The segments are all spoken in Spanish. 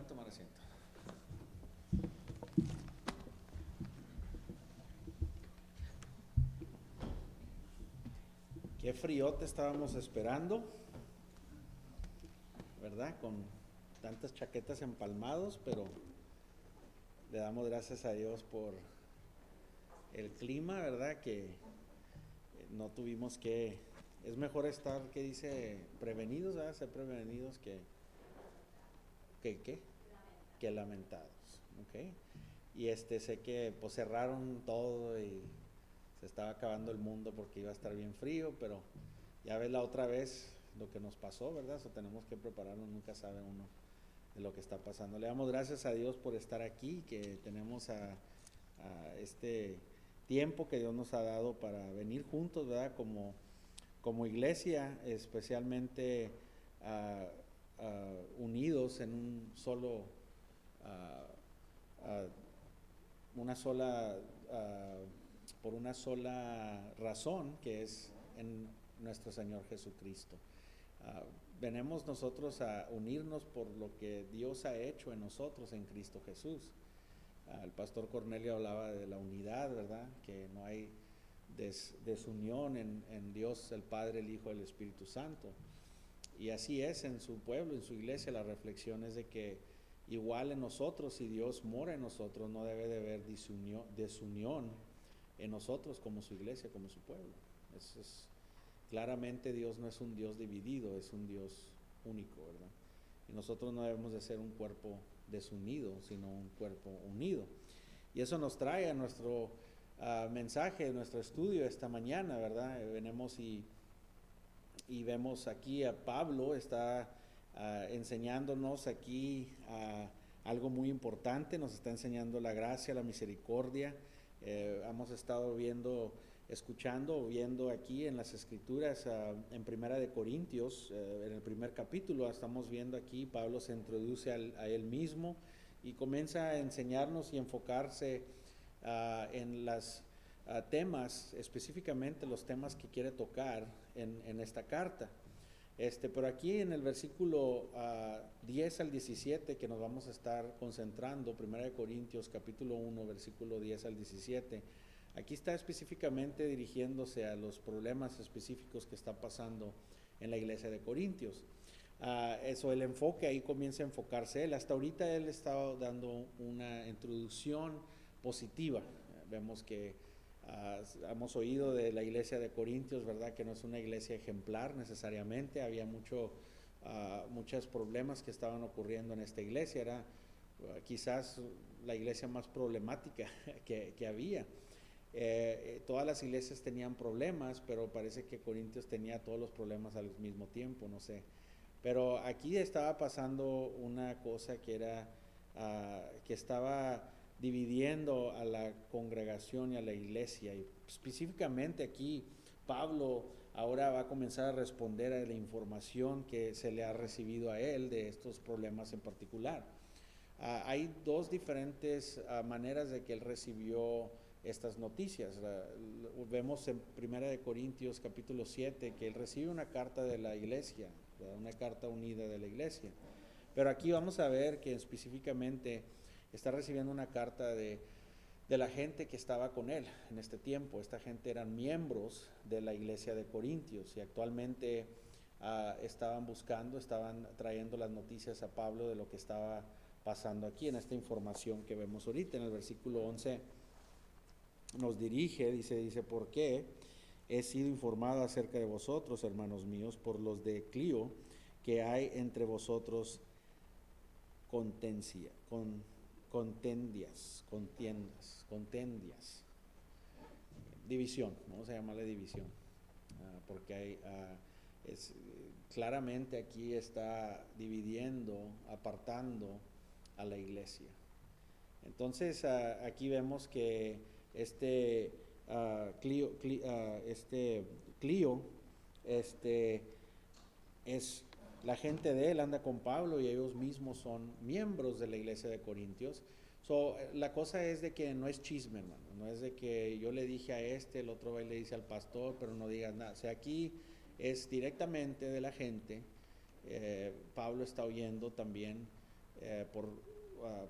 Pueden tomar asiento. Qué frío te estábamos esperando, ¿verdad? Con tantas chaquetas empalmados, pero le damos gracias a Dios por el clima, ¿verdad? Que no tuvimos que... Es mejor estar, ¿qué dice? Prevenidos, ¿verdad? Ser prevenidos ¿qué? Que lamentados, ¿ok? Y sé que pues cerraron todo y se estaba acabando el mundo porque iba a estar bien frío, pero ya ves la otra vez lo que nos pasó, ¿verdad? So, tenemos que prepararnos, nunca sabe uno de lo que está pasando. Le damos gracias a Dios por estar aquí, que tenemos a este tiempo que Dios nos ha dado para venir juntos, ¿verdad? Como iglesia, especialmente unidos en un solo, una sola, por una sola razón, que es en nuestro Señor Jesucristo. Venimos nosotros a unirnos por lo que Dios ha hecho en nosotros en Cristo Jesús. El pastor Cornelio hablaba de la unidad, ¿verdad? Que no hay desunión en Dios, el Padre, el Hijo, el Espíritu Santo. Y así es en su pueblo, en su iglesia. La reflexión es de que igual en nosotros, si Dios mora en nosotros, no debe de haber desunión en nosotros como su iglesia, como su pueblo. Claramente Dios no es un Dios dividido, es un Dios único, ¿verdad? Y nosotros no debemos de ser un cuerpo desunido, sino un cuerpo unido. Y eso nos trae a nuestro mensaje, nuestro estudio esta mañana, ¿verdad? Venimos y vemos aquí a Pablo, está enseñándonos aquí algo muy importante, nos está enseñando la gracia, la misericordia. Hemos estado viendo aquí en las escrituras, en Primera de Corintios, en el primer capítulo, estamos viendo aquí, Pablo se introduce a él mismo y comienza a enseñarnos y enfocarse en los temas, específicamente los temas que quiere tocar en esta carta. Pero aquí en el versículo 10 al 17, que nos vamos a estar concentrando, 1 Corintios capítulo 1, versículo 10 al 17, aquí está específicamente dirigiéndose a los problemas específicos que está pasando en la iglesia de Corintios. El enfoque ahí comienza a enfocarse él. Hasta ahorita él estaba dando una introducción positiva. Vemos que hemos oído de la iglesia de Corintios, ¿verdad? Que no es una iglesia ejemplar necesariamente. Había muchos problemas que estaban ocurriendo en esta iglesia. Era quizás la iglesia más problemática que había. Todas las iglesias tenían problemas, pero parece que Corintios tenía todos los problemas al mismo tiempo, no sé. Pero aquí estaba pasando una cosa que era que estaba dividiendo a la congregación y a la iglesia. Y específicamente aquí Pablo ahora va a comenzar a responder a la información que se le ha recibido a él de estos problemas en particular. Hay dos diferentes maneras de que él recibió estas noticias. Vemos en 1 Corintios capítulo 7 que él recibe una carta de la iglesia, una carta unida de la iglesia. Pero aquí vamos a ver que específicamente está recibiendo una carta de la gente que estaba con él en este tiempo. Esta gente eran miembros de la iglesia de Corintios y actualmente estaban trayendo las noticias a Pablo de lo que estaba pasando aquí en esta información que vemos ahorita. En el versículo 11 nos dirige, dice, ¿por qué? He sido informado acerca de vosotros, hermanos míos, por los de Clio, que hay entre vosotros contendias, división, vamos a llamarle división, porque hay, claramente aquí está dividiendo, apartando a la iglesia. Entonces aquí vemos que Clio es la gente de él, anda con Pablo y ellos mismos son miembros de la iglesia de Corintios. La cosa es de que no es chisme, hermano, no es de que yo le dije a el otro va y le dice al pastor, pero no digas nada. O sea, aquí es directamente de la gente. Pablo está oyendo también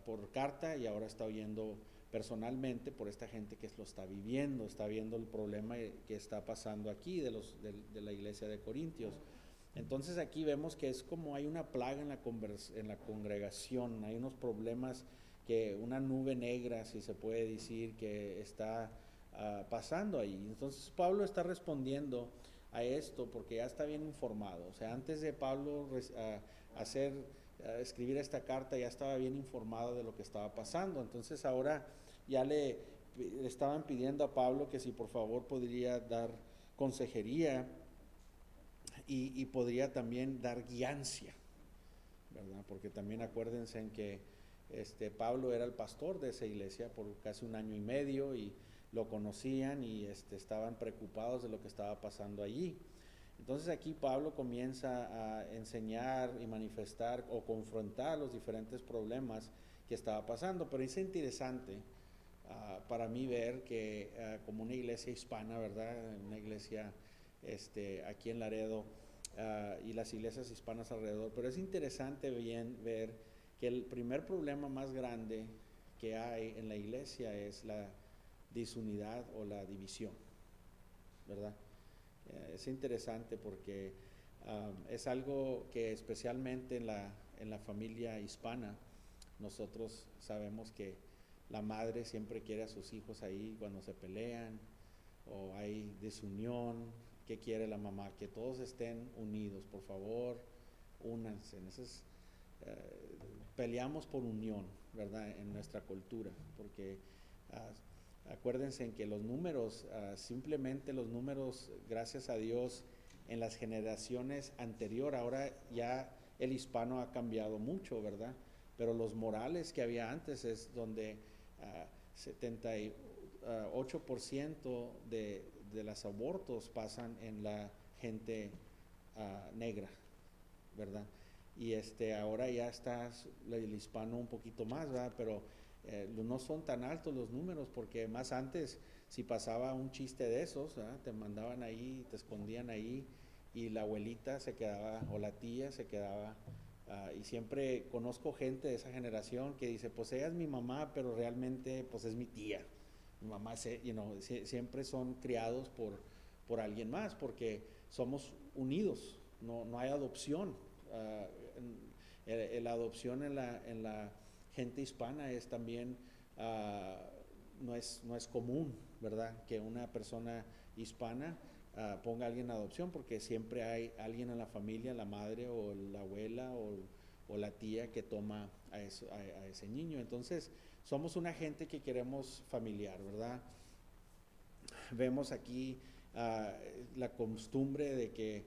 por carta, y ahora está oyendo personalmente por esta gente que lo está viviendo, está viendo el problema que está pasando aquí de la iglesia de Corintios. Entonces aquí vemos que es como hay una plaga en la congregación, hay unos problemas, que una nube negra, si se puede decir, que está pasando ahí. Entonces Pablo está respondiendo a esto porque ya está bien informado. O sea, antes de Pablo escribir esta carta, ya estaba bien informado de lo que estaba pasando. Entonces ahora ya le estaban pidiendo a Pablo que si por favor podría dar consejería y podría también dar guiancia, ¿verdad? Porque también acuérdense en que Pablo era el pastor de esa iglesia por casi 1 año y medio, y lo conocían y estaban preocupados de lo que estaba pasando allí. Entonces aquí Pablo comienza a enseñar y manifestar o confrontar los diferentes problemas que estaba pasando, pero es interesante para mí ver que como una iglesia hispana, ¿verdad? Una iglesia aquí en Laredo y las iglesias hispanas alrededor, pero es interesante bien ver que el primer problema más grande que hay en la iglesia es la disunidad o la división, ¿verdad? Es interesante porque es algo que especialmente en la familia hispana nosotros sabemos que la madre siempre quiere a sus hijos ahí cuando se pelean o hay desunión. ¿Qué quiere la mamá? Que todos estén unidos, por favor, únanse. Peleamos por unión, ¿verdad? En nuestra cultura, porque acuérdense en que los números, simplemente los números, gracias a Dios, en las generaciones anteriores, ahora ya el hispano ha cambiado mucho, ¿verdad? Pero los morales que había antes es donde 78% de los abortos pasan en la gente negra, ¿verdad? Y ahora ya está el hispano un poquito más, ¿verdad? Pero no son tan altos los números, porque más antes, si pasaba un chiste de esos, ¿verdad? Te mandaban ahí, te escondían ahí, y la abuelita se quedaba, o la tía se quedaba. Y siempre conozco gente de esa generación que dice, pues ella es mi mamá, pero realmente pues es mi tía. Mi mamá, siempre son criados por alguien más, porque somos unidos, no hay adopción. La adopción en la gente hispana es también, no es común, ¿verdad? Que una persona hispana ponga a alguien en adopción, porque siempre hay alguien en la familia, la madre o la abuela o la tía que toma a ese niño. Entonces somos una gente que queremos familiar, ¿verdad? Vemos aquí la costumbre de que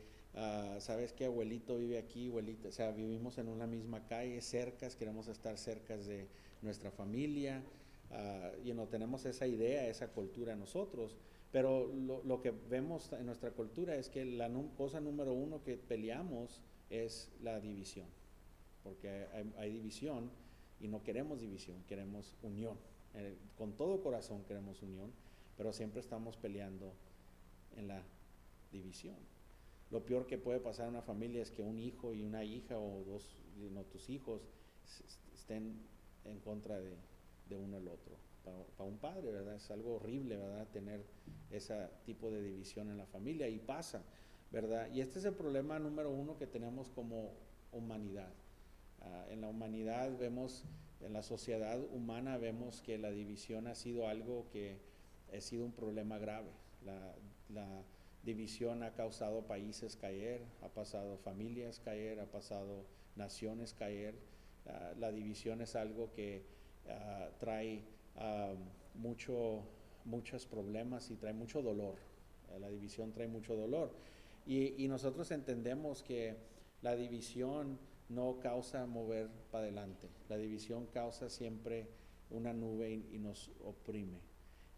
sabes que abuelito vive aquí, abuelita, o sea, vivimos en una misma calle, cercas, queremos estar cercas de nuestra familia, tenemos esa idea, esa cultura nosotros. Pero lo que vemos en nuestra cultura es que la cosa número uno que peleamos es la división, porque hay división y no queremos división, queremos unión. Con todo corazón queremos unión, pero siempre estamos peleando en la división. Lo peor que puede pasar en una familia es que un hijo y una hija o dos, tus hijos estén en contra de uno el otro. Para un padre, ¿verdad? Es algo horrible, ¿verdad? Tener ese tipo de división en la familia, y pasa, ¿verdad? Y este es el problema número uno que tenemos como humanidad. En la humanidad vemos, en la sociedad humana vemos que la división ha sido algo que ha sido un problema grave. La división ha causado países caer, ha pasado familias caer, ha pasado naciones caer. La división es algo que trae muchos problemas y trae mucho dolor. La división trae mucho dolor. Y nosotros entendemos que la división no causa mover para adelante. La división causa siempre una nube y nos oprime.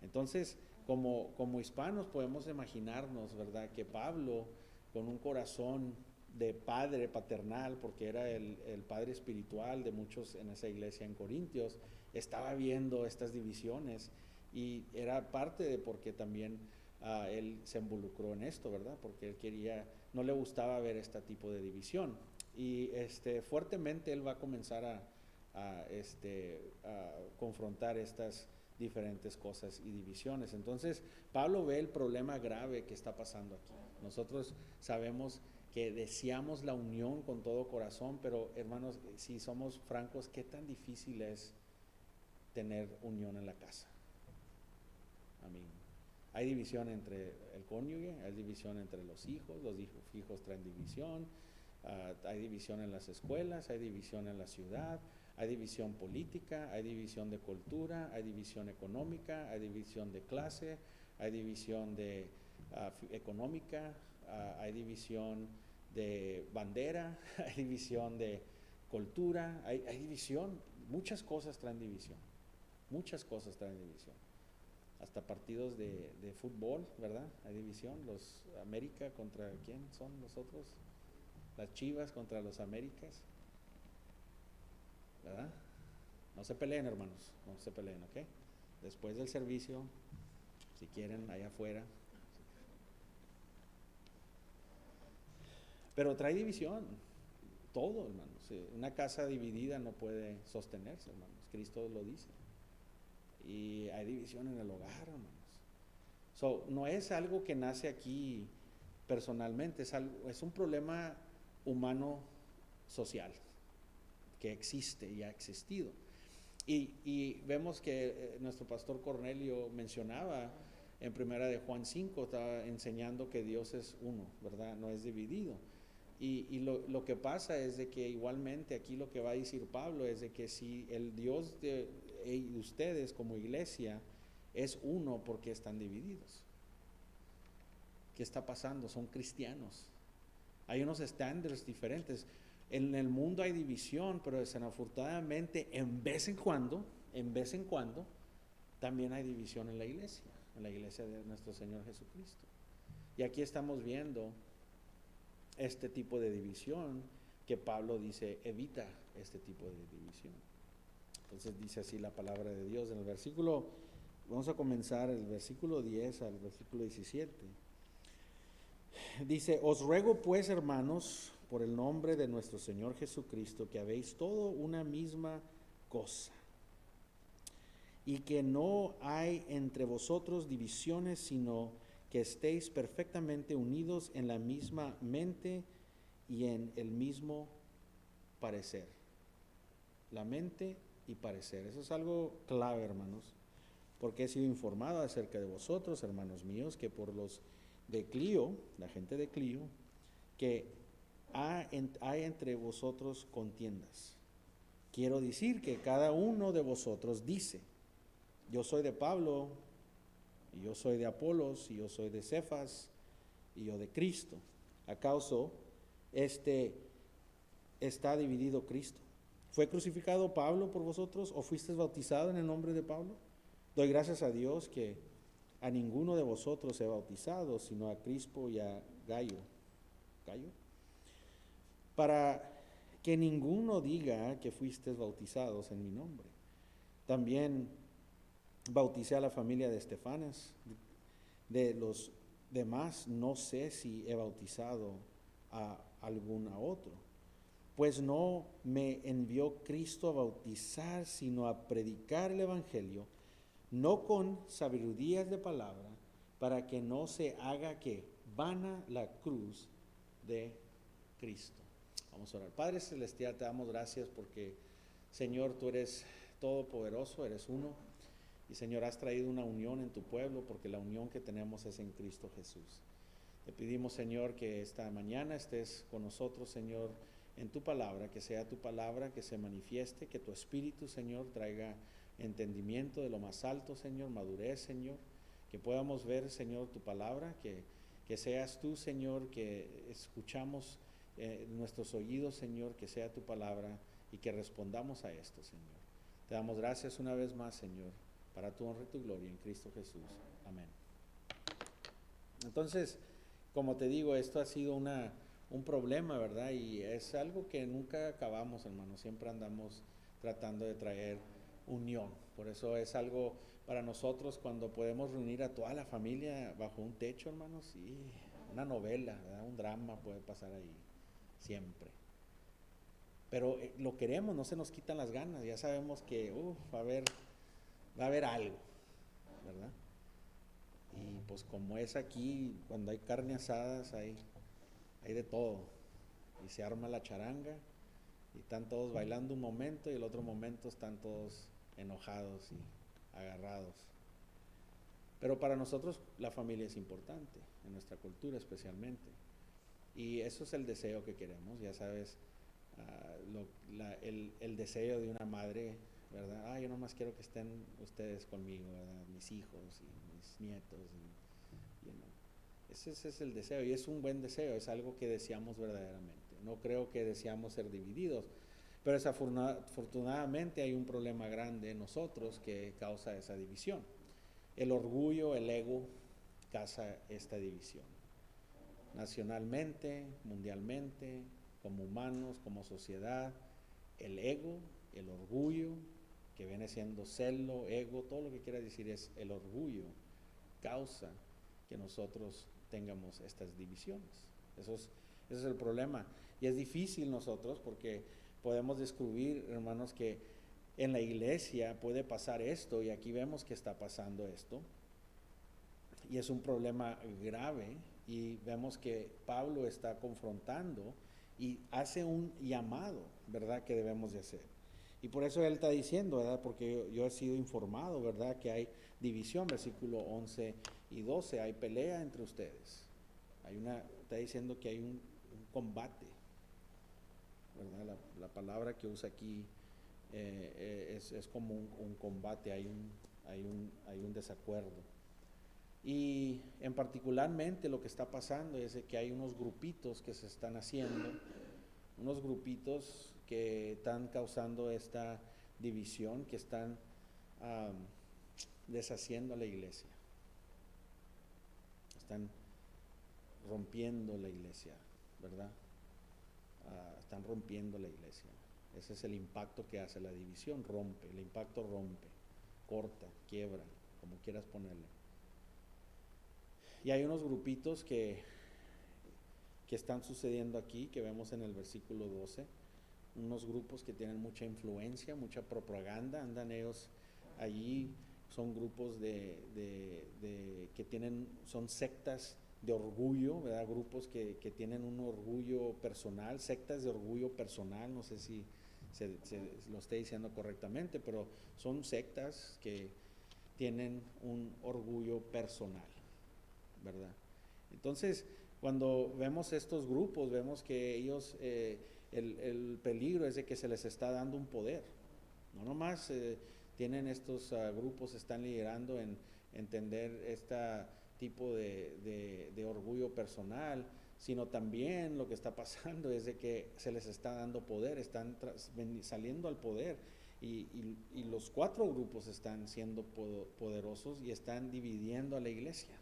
Entonces, como hispanos podemos imaginarnos, ¿verdad?, que Pablo, con un corazón de padre paternal, porque era el padre espiritual de muchos en esa iglesia en Corintios, estaba viendo estas divisiones, y era parte de porque también él se involucró en esto, ¿verdad? Porque él no le gustaba ver este tipo de división. Y fuertemente él va a comenzar a confrontar estas diferentes cosas y divisiones. Entonces, Pablo ve el problema grave que está pasando aquí. Nosotros sabemos que deseamos la unión con todo corazón, pero hermanos, si somos francos, ¿qué tan difícil es tener unión en la casa? Amén. Hay división entre el cónyuge, hay división entre los hijos traen división, hay división en las escuelas, hay división en la ciudad, hay división política, hay división de cultura, hay división económica, hay división de clase, hay división económica, hay división de bandera, hay división de cultura, hay división, muchas cosas traen división, hasta partidos de fútbol, ¿verdad? Hay división, los América contra ¿quién son los otros? Las Chivas contra los Américas, ¿verdad? No se peleen, hermanos, no se peleen, ¿ok? Después del servicio, si quieren, allá afuera. Pero trae división, todo, hermanos. Una casa dividida no puede sostenerse, hermanos. Cristo lo dice. Y hay división en el hogar, hermanos. No es algo que nace aquí personalmente, es un problema humano social que existe y ha existido. Y vemos que nuestro pastor Cornelio mencionaba en primera de Juan 5, estaba enseñando que Dios es uno, ¿verdad? No es dividido. Y lo que pasa es de que igualmente aquí lo que va a decir Pablo es de que si el Dios de ustedes como iglesia es uno, ¿por qué están divididos? ¿Qué está pasando? Son cristianos. Hay unos estándares diferentes. En el mundo hay división, pero desafortunadamente en vez en cuando, también hay división en la iglesia de nuestro Señor Jesucristo. Y aquí estamos viendo este tipo de división que Pablo dice, evita este tipo de división. Entonces dice así la palabra de Dios en el versículo, vamos a comenzar el versículo 10 al versículo 17. Dice, os ruego pues, hermanos, por el nombre de nuestro Señor Jesucristo, que habéis todo una misma cosa, y que no hay entre vosotros divisiones, sino que estéis perfectamente unidos en la misma mente y en el mismo parecer. La mente y parecer. Eso es algo clave, hermanos, porque he sido informado acerca de vosotros, hermanos míos, que por los de Clio, la gente de Clio, que hay entre vosotros contiendas. Quiero decir que cada uno de vosotros dice, yo soy de Pablo, y yo soy de Apolos, y yo soy de Cefas, y yo de Cristo. ¿Acaso está dividido Cristo? ¿Fue crucificado Pablo por vosotros o fuisteis bautizado en el nombre de Pablo? Doy gracias a Dios que a ninguno de vosotros he bautizado, sino a Crispo y a Gallo, para que ninguno diga que fuisteis bautizados en mi nombre. También bauticé a la familia de Estefanas. De los demás no sé si he bautizado a algún otro. Pues no me envió Cristo a bautizar, sino a predicar el Evangelio, no con sabidurías de palabra, para que no se haga que vana la cruz de Cristo. Vamos a orar. Padre Celestial, te damos gracias porque, Señor, tú eres todopoderoso, eres uno. Y, Señor, has traído una unión en tu pueblo porque la unión que tenemos es en Cristo Jesús. Te pedimos, Señor, que esta mañana estés con nosotros, Señor, en tu palabra, que sea tu palabra que se manifieste, que tu Espíritu, Señor, traiga entendimiento de lo más alto, Señor, madurez, Señor, que podamos ver, Señor, tu palabra, que seas tú, Señor, que escuchamos nuestros oídos, Señor, que sea tu palabra y que respondamos a esto, Señor. Te damos gracias una vez más, Señor, para tu honra y tu gloria en Cristo Jesús. Amén. Entonces, como te digo, esto ha sido un problema, ¿verdad? Y es algo que nunca acabamos, hermanos. Siempre andamos tratando de traer unión. Por eso es algo para nosotros cuando podemos reunir a toda la familia bajo un techo, hermanos, y una novela, ¿verdad? Un drama puede pasar ahí, siempre. pero lo queremos, no se nos quitan las ganas, ya sabemos que va a haber algo, ¿verdad? Y pues como es aquí, cuando hay carne asadas, hay de todo, y se arma la charanga, y están todos bailando un momento, y el otro momento están todos enojados y agarrados. Pero para nosotros la familia es importante, en nuestra cultura especialmente. Y eso es el deseo que queremos, ya sabes, el deseo de una madre, ¿verdad? Yo nomás quiero que estén ustedes conmigo, ¿verdad? Mis hijos y mis nietos. Ese es el deseo y es un buen deseo, es algo que deseamos verdaderamente. No creo que deseamos ser divididos, pero desafortunadamente hay un problema grande en nosotros que causa esa división. El orgullo, el ego, causa esta división. Nacionalmente, mundialmente, como humanos, como sociedad, el ego, el orgullo, que viene siendo celo, ego, todo lo que quiera decir es el orgullo, causa que nosotros tengamos estas divisiones. Ese es el problema. Y es difícil nosotros porque podemos descubrir, hermanos, que en la iglesia puede pasar esto, y aquí vemos que está pasando esto, y es un problema grave, y vemos que Pablo está confrontando y hace un llamado, ¿verdad?, que debemos de hacer. Y por eso él está diciendo, ¿verdad?, porque yo he sido informado, ¿verdad?, que hay división, versículo 11 y 12, hay pelea entre ustedes. Está diciendo que hay un combate, ¿verdad? La palabra que usa aquí es como un combate, hay un desacuerdo. Y en particularmente lo que está pasando es que hay unos grupitos que se están haciendo, unos grupitos que están causando esta división, que están deshaciendo a la iglesia, están rompiendo la iglesia, ¿verdad? Están rompiendo la iglesia. Ese es el impacto que hace la división, el impacto rompe, corta, quiebra, como quieras ponerle. Y hay unos grupitos que están sucediendo aquí, que vemos en el versículo 12, unos grupos que tienen mucha influencia, mucha propaganda, andan ellos allí, son grupos son sectas de orgullo, ¿verdad? Grupos que tienen un orgullo personal, sectas de orgullo personal, no sé si se lo estoy diciendo correctamente, pero son sectas que tienen un orgullo personal, ¿verdad? Entonces, cuando vemos estos grupos, vemos que ellos, el peligro es de que se les está dando un poder. No nomás tienen estos grupos, están liderando en entender este tipo de orgullo personal, sino también lo que está pasando es de que se les está dando poder, están saliendo al poder. Y los cuatro grupos están siendo poderosos y están dividiendo a la iglesia.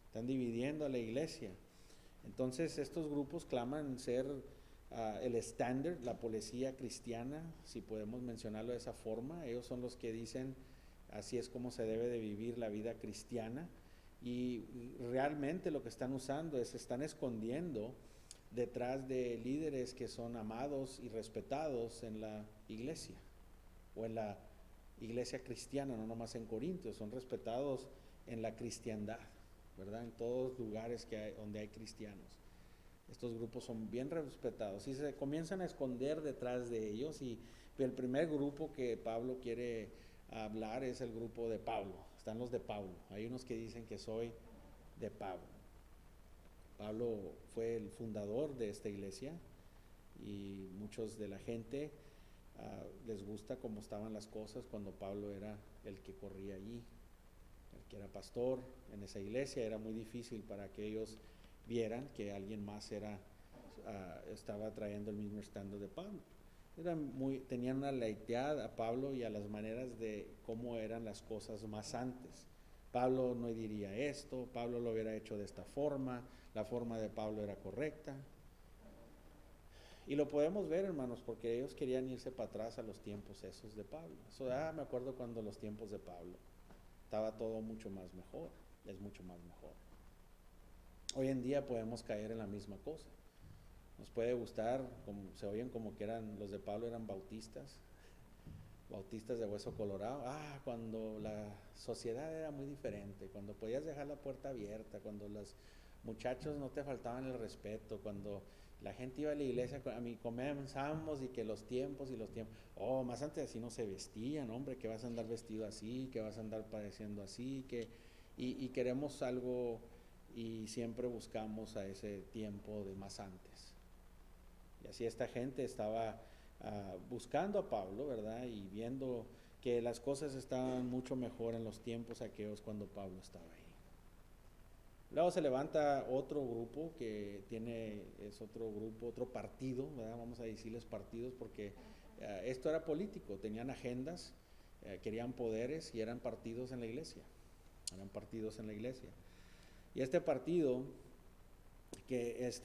Están dividiendo a la iglesia. Entonces estos grupos claman ser el estándar, la policía cristiana, si podemos mencionarlo de esa forma. Ellos son los que dicen así es como se debe de vivir la vida cristiana, y realmente lo que están usando es, están escondiendo detrás de líderes que son amados y respetados en la iglesia, o en la iglesia cristiana, no nomás en Corintios, son respetados en la cristiandad, ¿verdad? En todos lugares donde hay cristianos. Estos grupos son bien respetados y se comienzan a esconder detrás de ellos, y el primer grupo que Pablo quiere hablar es el grupo de Pablo. Están los de Pablo. Hay unos que dicen que soy de Pablo. Pablo fue el fundador de esta iglesia, y muchos de la gente les gusta cómo estaban las cosas cuando Pablo era el que corría allí, el que era pastor en esa iglesia. Era muy difícil para que ellos vieran que alguien más estaba trayendo el mismo estándar de Pablo. Tenían una lealtad a Pablo y a las maneras de cómo eran las cosas más antes. Pablo no diría esto, Pablo lo hubiera hecho de esta forma, la forma de Pablo era correcta. Y lo podemos ver, hermanos, porque ellos querían irse para atrás a los tiempos esos de Pablo. Me acuerdo cuando los tiempos de Pablo estaba todo mucho más mejor, es mucho más mejor. Hoy en día podemos caer en la misma cosa. Nos puede gustar, como, se oyen como que eran, los de Pablo eran bautistas, bautistas de hueso colorado. Cuando la sociedad era muy diferente, cuando podías dejar la puerta abierta, cuando los muchachos no te faltaban el respeto, cuando la gente iba a la iglesia, a mí comenzábamos y que los tiempos y los tiempos. Más antes así no se vestían, hombre, que vas a andar vestido así, que vas a andar padeciendo así, y queremos algo y siempre buscamos a ese tiempo de más antes. Y así esta gente estaba buscando a Pablo, ¿verdad? Y viendo que las cosas estaban mucho mejor en los tiempos aquellos cuando Pablo estaba ahí. Luego se levanta otro grupo es otro grupo, otro partido, ¿verdad? Vamos a decirles partidos porque esto era político, tenían agendas, querían poderes y eran partidos en la iglesia. Eran partidos en la iglesia. Y este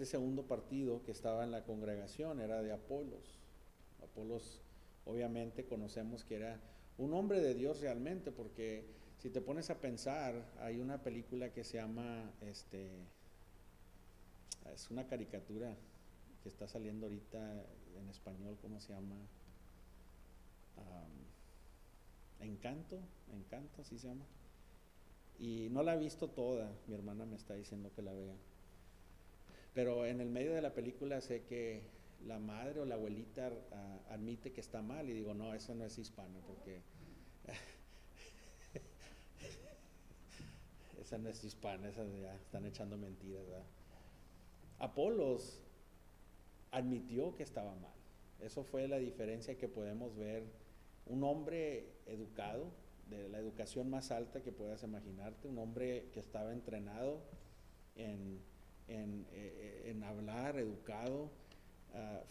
segundo partido que estaba en la congregación era de Apolos. Apolos, obviamente, conocemos que era un hombre de Dios realmente, porque si te pones a pensar, hay una película que se llama, es una caricatura que está saliendo ahorita en español, ¿cómo se llama? Encanto, así se llama. Y no la he visto toda, mi hermana me está diciendo que la vea. Pero en el medio de la película sé que la madre o la abuelita admite que está mal y digo, no, eso no es hispano porque esa no es hispana, esa ya están echando mentiras, ¿verdad? Apolos admitió que estaba mal. Eso fue la diferencia que podemos ver. Un hombre educado, de la educación más alta que puedas imaginarte, un hombre que estaba entrenado en hablar, educado,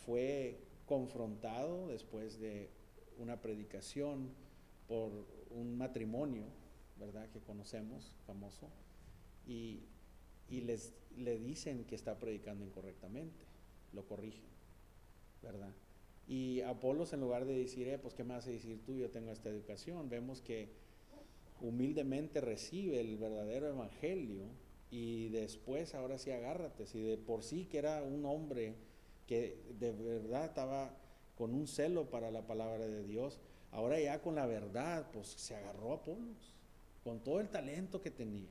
fue confrontado después de una predicación por un matrimonio, ¿verdad? Que conocemos, famoso, y le dicen que está predicando incorrectamente, lo corrigen, ¿verdad? Y Apolos, en lugar de decir, pues qué me vas a decir tú, yo tengo esta educación, vemos que humildemente recibe el verdadero evangelio y después ahora sí agárrate, si de por sí que era un hombre que de verdad estaba con un celo para la palabra de Dios, ahora ya con la verdad pues se agarró a Apolos con todo el talento que tenía.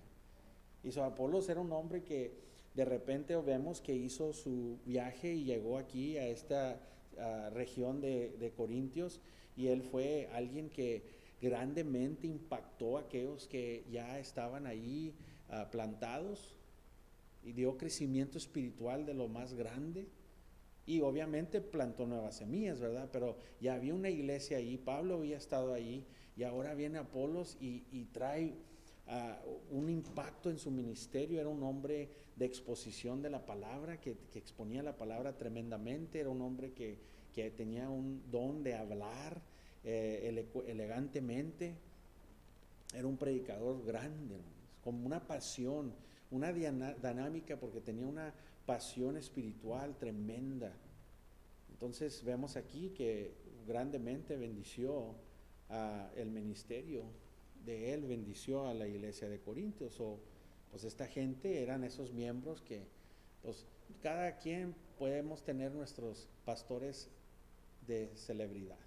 Y Apolos era un hombre que de repente vemos que hizo su viaje y llegó aquí a esta región de Corintios, y él fue alguien que grandemente impactó a aquellos que ya estaban ahí plantados, y dio crecimiento espiritual de lo más grande, y obviamente plantó nuevas semillas, ¿verdad? Pero ya había una iglesia ahí, Pablo había estado ahí, y ahora viene Apolos y trae un impacto en su ministerio. Era un hombre de exposición de la palabra, que exponía la palabra tremendamente, era un hombre que tenía un don de hablar elegantemente, era un predicador grande, con una pasión, una dinámica, porque tenía una pasión espiritual tremenda. Entonces vemos aquí que grandemente bendició el ministerio de él, bendició a la iglesia de Corintios. Pues esta gente eran esos miembros que pues cada quien podemos tener nuestros pastores de celebridad,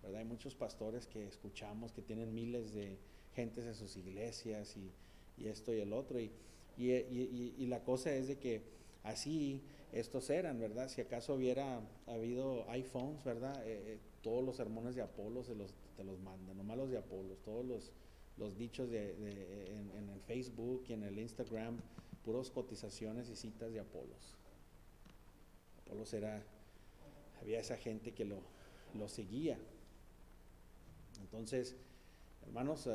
¿verdad? Hay muchos pastores que escuchamos que tienen miles de gentes en sus iglesias y esto y el otro, y la cosa es de que así estos eran, ¿verdad? Si acaso hubiera habido iPhones, ¿verdad? Todos los sermones de Apolos te los mandan, nomás los de Apolos, todos los dichos en el Facebook y en el Instagram, puros cotizaciones y citas de Apolos. Apolos había esa gente que lo seguía. Entonces, hermanos,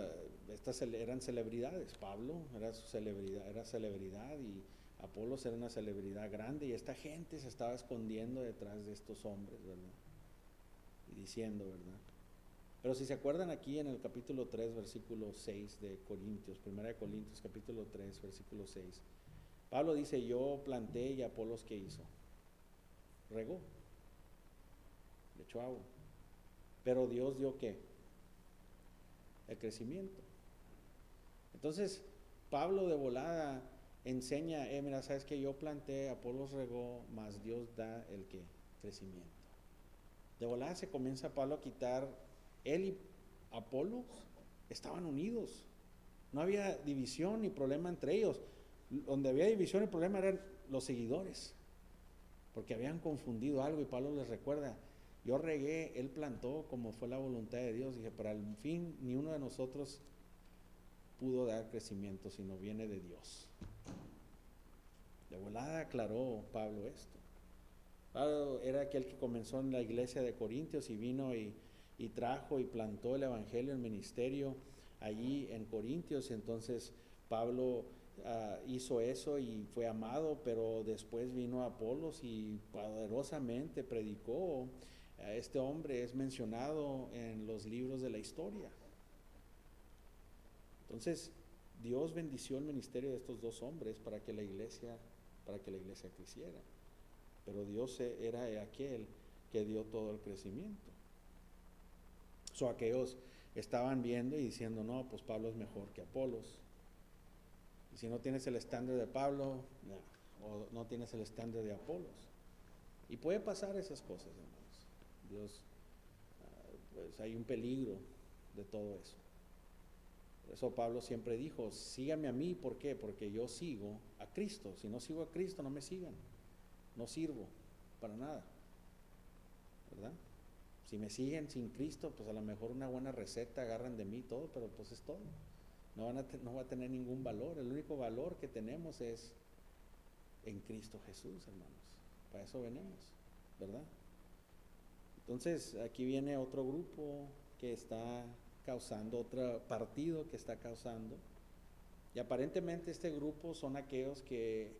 estas eran celebridades. Pablo era celebridad, y Apolos era una celebridad grande, y esta gente se estaba escondiendo detrás de estos hombres, ¿verdad? Y diciendo, ¿verdad? Pero si se acuerdan aquí en el capítulo 3, versículo 6 de Corintios, 1 de Corintios, capítulo 3, versículo 6, Pablo dice, yo planté y Apolos, ¿qué hizo? Regó, le echó agua. Pero Dios dio, ¿qué? El crecimiento. Entonces, Pablo de volada enseña, mira, sabes que yo planté, Apolos regó, mas Dios da el que crecimiento. De volada se comienza Pablo a quitar, él y Apolos estaban unidos, no había división ni problema entre ellos. Donde había división y problema eran los seguidores, porque habían confundido algo, y Pablo les recuerda, yo regué, él plantó como fue la voluntad de Dios. Dije, pero al fin ni uno de nosotros pudo dar crecimiento, sino viene de Dios. De volada aclaró Pablo esto. Pablo era aquel que comenzó en la iglesia de Corintios y vino y trajo y plantó el evangelio, el ministerio allí en Corintios. Entonces Pablo hizo eso y fue amado, pero después vino Apolos y poderosamente predicó. Este hombre es mencionado en los libros de la historia. Entonces Dios bendició el ministerio de estos dos hombres para que la iglesia creciera. Pero Dios era aquel que dio todo el crecimiento. Aquellos estaban viendo y diciendo, no, pues Pablo es mejor que Apolos. Y si no tienes el estándar de Pablo, o no tienes el estándar de Apolos. Y puede pasar esas cosas, hermanos. Dios, pues hay un peligro de todo eso. Por eso Pablo siempre dijo, síganme a mí, ¿por qué? Porque yo sigo a Cristo. Si no sigo a Cristo, no me sigan. No sirvo para nada, ¿verdad? Si me siguen sin Cristo, pues a lo mejor una buena receta agarran de mí todo, pero pues es todo. No va a tener ningún valor. El único valor que tenemos es en Cristo Jesús, hermanos. Para eso venimos, ¿verdad? Entonces, aquí viene otro grupo que está causando, otro partido que está causando. Y aparentemente este grupo son aquellos que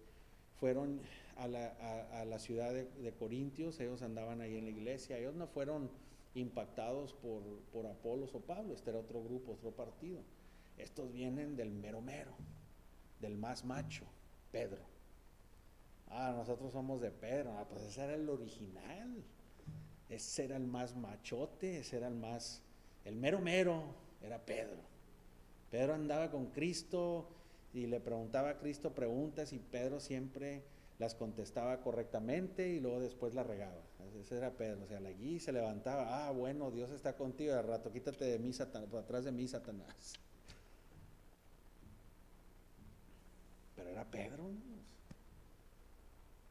fueron a la ciudad de Corintios. Ellos andaban ahí en la iglesia. Ellos no fueron impactados por Apolos o Pablo. Este era otro grupo, otro partido. Estos vienen del mero mero, del más macho, Pedro. Nosotros somos de Pedro. Pues ese era el original. Ese era el más machote, ese era el mero mero, era Pedro. Pedro andaba con Cristo y le preguntaba a Cristo preguntas y Pedro siempre las contestaba correctamente y luego después la regaba. Ese era Pedro, o sea, allí se levantaba, bueno, Dios está contigo, de rato, quítate de mí, Satanás, por atrás de mí, Satanás. Pero era Pedro, ¿no?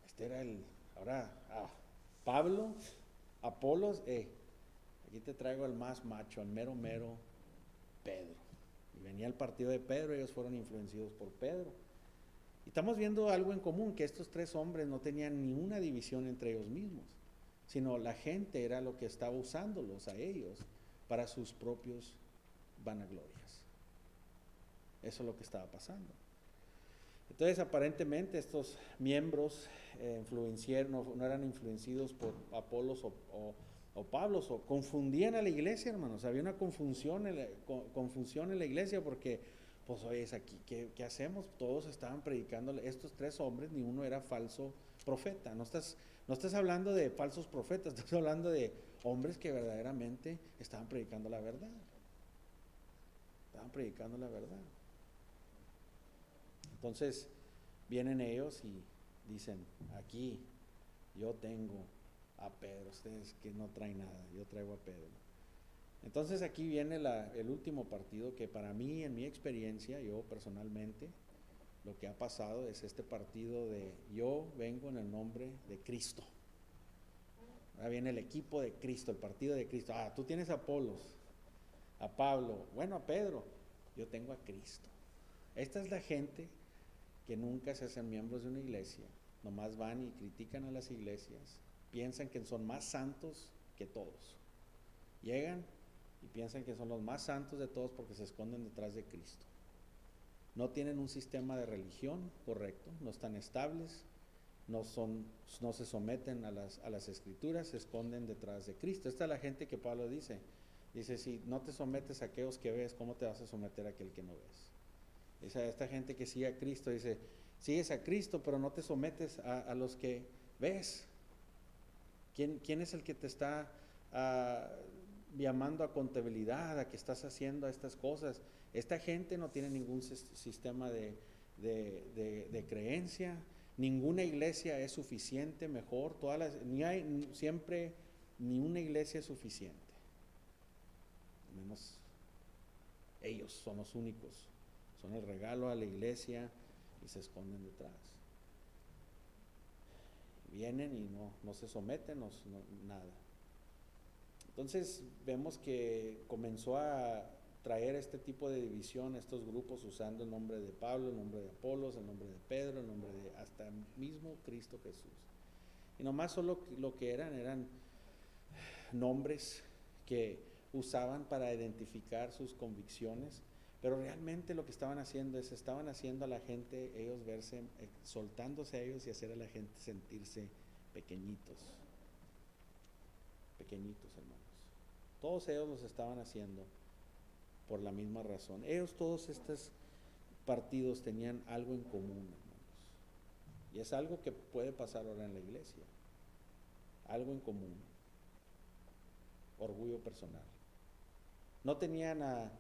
Este era Pablo, Apolos, aquí te traigo el más macho, el mero mero Pedro. Y venía el partido de Pedro, ellos fueron influenciados por Pedro. Y estamos viendo algo en común, que estos tres hombres no tenían ni una división entre ellos mismos, sino la gente era lo que estaba usándolos a ellos para sus propios vanaglorias. Eso es lo que estaba pasando. Entonces, aparentemente estos miembros no eran influenciados por Apolos o Pablo, o confundían a la iglesia, hermanos. Había una confusión en la iglesia porque, pues, oye, es aquí, ¿qué hacemos? Todos estaban predicando, estos tres hombres, ni uno era falso profeta. No estás hablando de falsos profetas, estás hablando de hombres que verdaderamente estaban predicando la verdad. Estaban predicando la verdad. Entonces vienen ellos y dicen, aquí yo tengo a Pedro, ustedes que no traen nada, yo traigo a Pedro. Entonces aquí viene el último partido que para mí, en mi experiencia, yo personalmente, lo que ha pasado es este partido de yo vengo en el nombre de Cristo. Ahora viene el equipo de Cristo, el partido de Cristo. Tú tienes a Apolos, a Pablo, bueno, a Pedro, yo tengo a Cristo. Esta es la gente que nunca se hacen miembros de una iglesia, nomás van y critican a las iglesias, piensan que son más santos que todos. Llegan y piensan que son los más santos de todos porque se esconden detrás de Cristo. No tienen un sistema de religión correcto, no están estables, no se someten a las escrituras, se esconden detrás de Cristo. Esta es la gente que Pablo dice, si no te sometes a aquellos que ves, ¿cómo te vas a someter a aquel que no ves? Esta gente que sigue a Cristo dice, sigues a Cristo, pero no te sometes a los que ves. ¿Quién es el que te está llamando a contabilidad, a que estás haciendo estas cosas? Esta gente no tiene ningún sistema de de creencia. Ninguna iglesia es suficiente, mejor, siempre ni una iglesia es suficiente. Al menos ellos son los únicos, son el regalo a la iglesia y se esconden detrás. Vienen y no se someten, nada. Entonces vemos que comenzó a traer este tipo de división, estos grupos usando el nombre de Pablo, el nombre de Apolos, el nombre de Pedro, el nombre de hasta mismo Cristo Jesús. Y nomás solo lo que eran nombres que usaban para identificar sus convicciones, pero realmente lo que estaban haciendo estaban haciendo a la gente, ellos verse, soltándose a ellos y hacer a la gente sentirse pequeñitos, hermanos. Todos ellos los estaban haciendo por la misma razón. Todos estos partidos tenían algo en común, hermanos. Y es algo que puede pasar ahora en la iglesia. Algo en común. Orgullo personal. No tenían a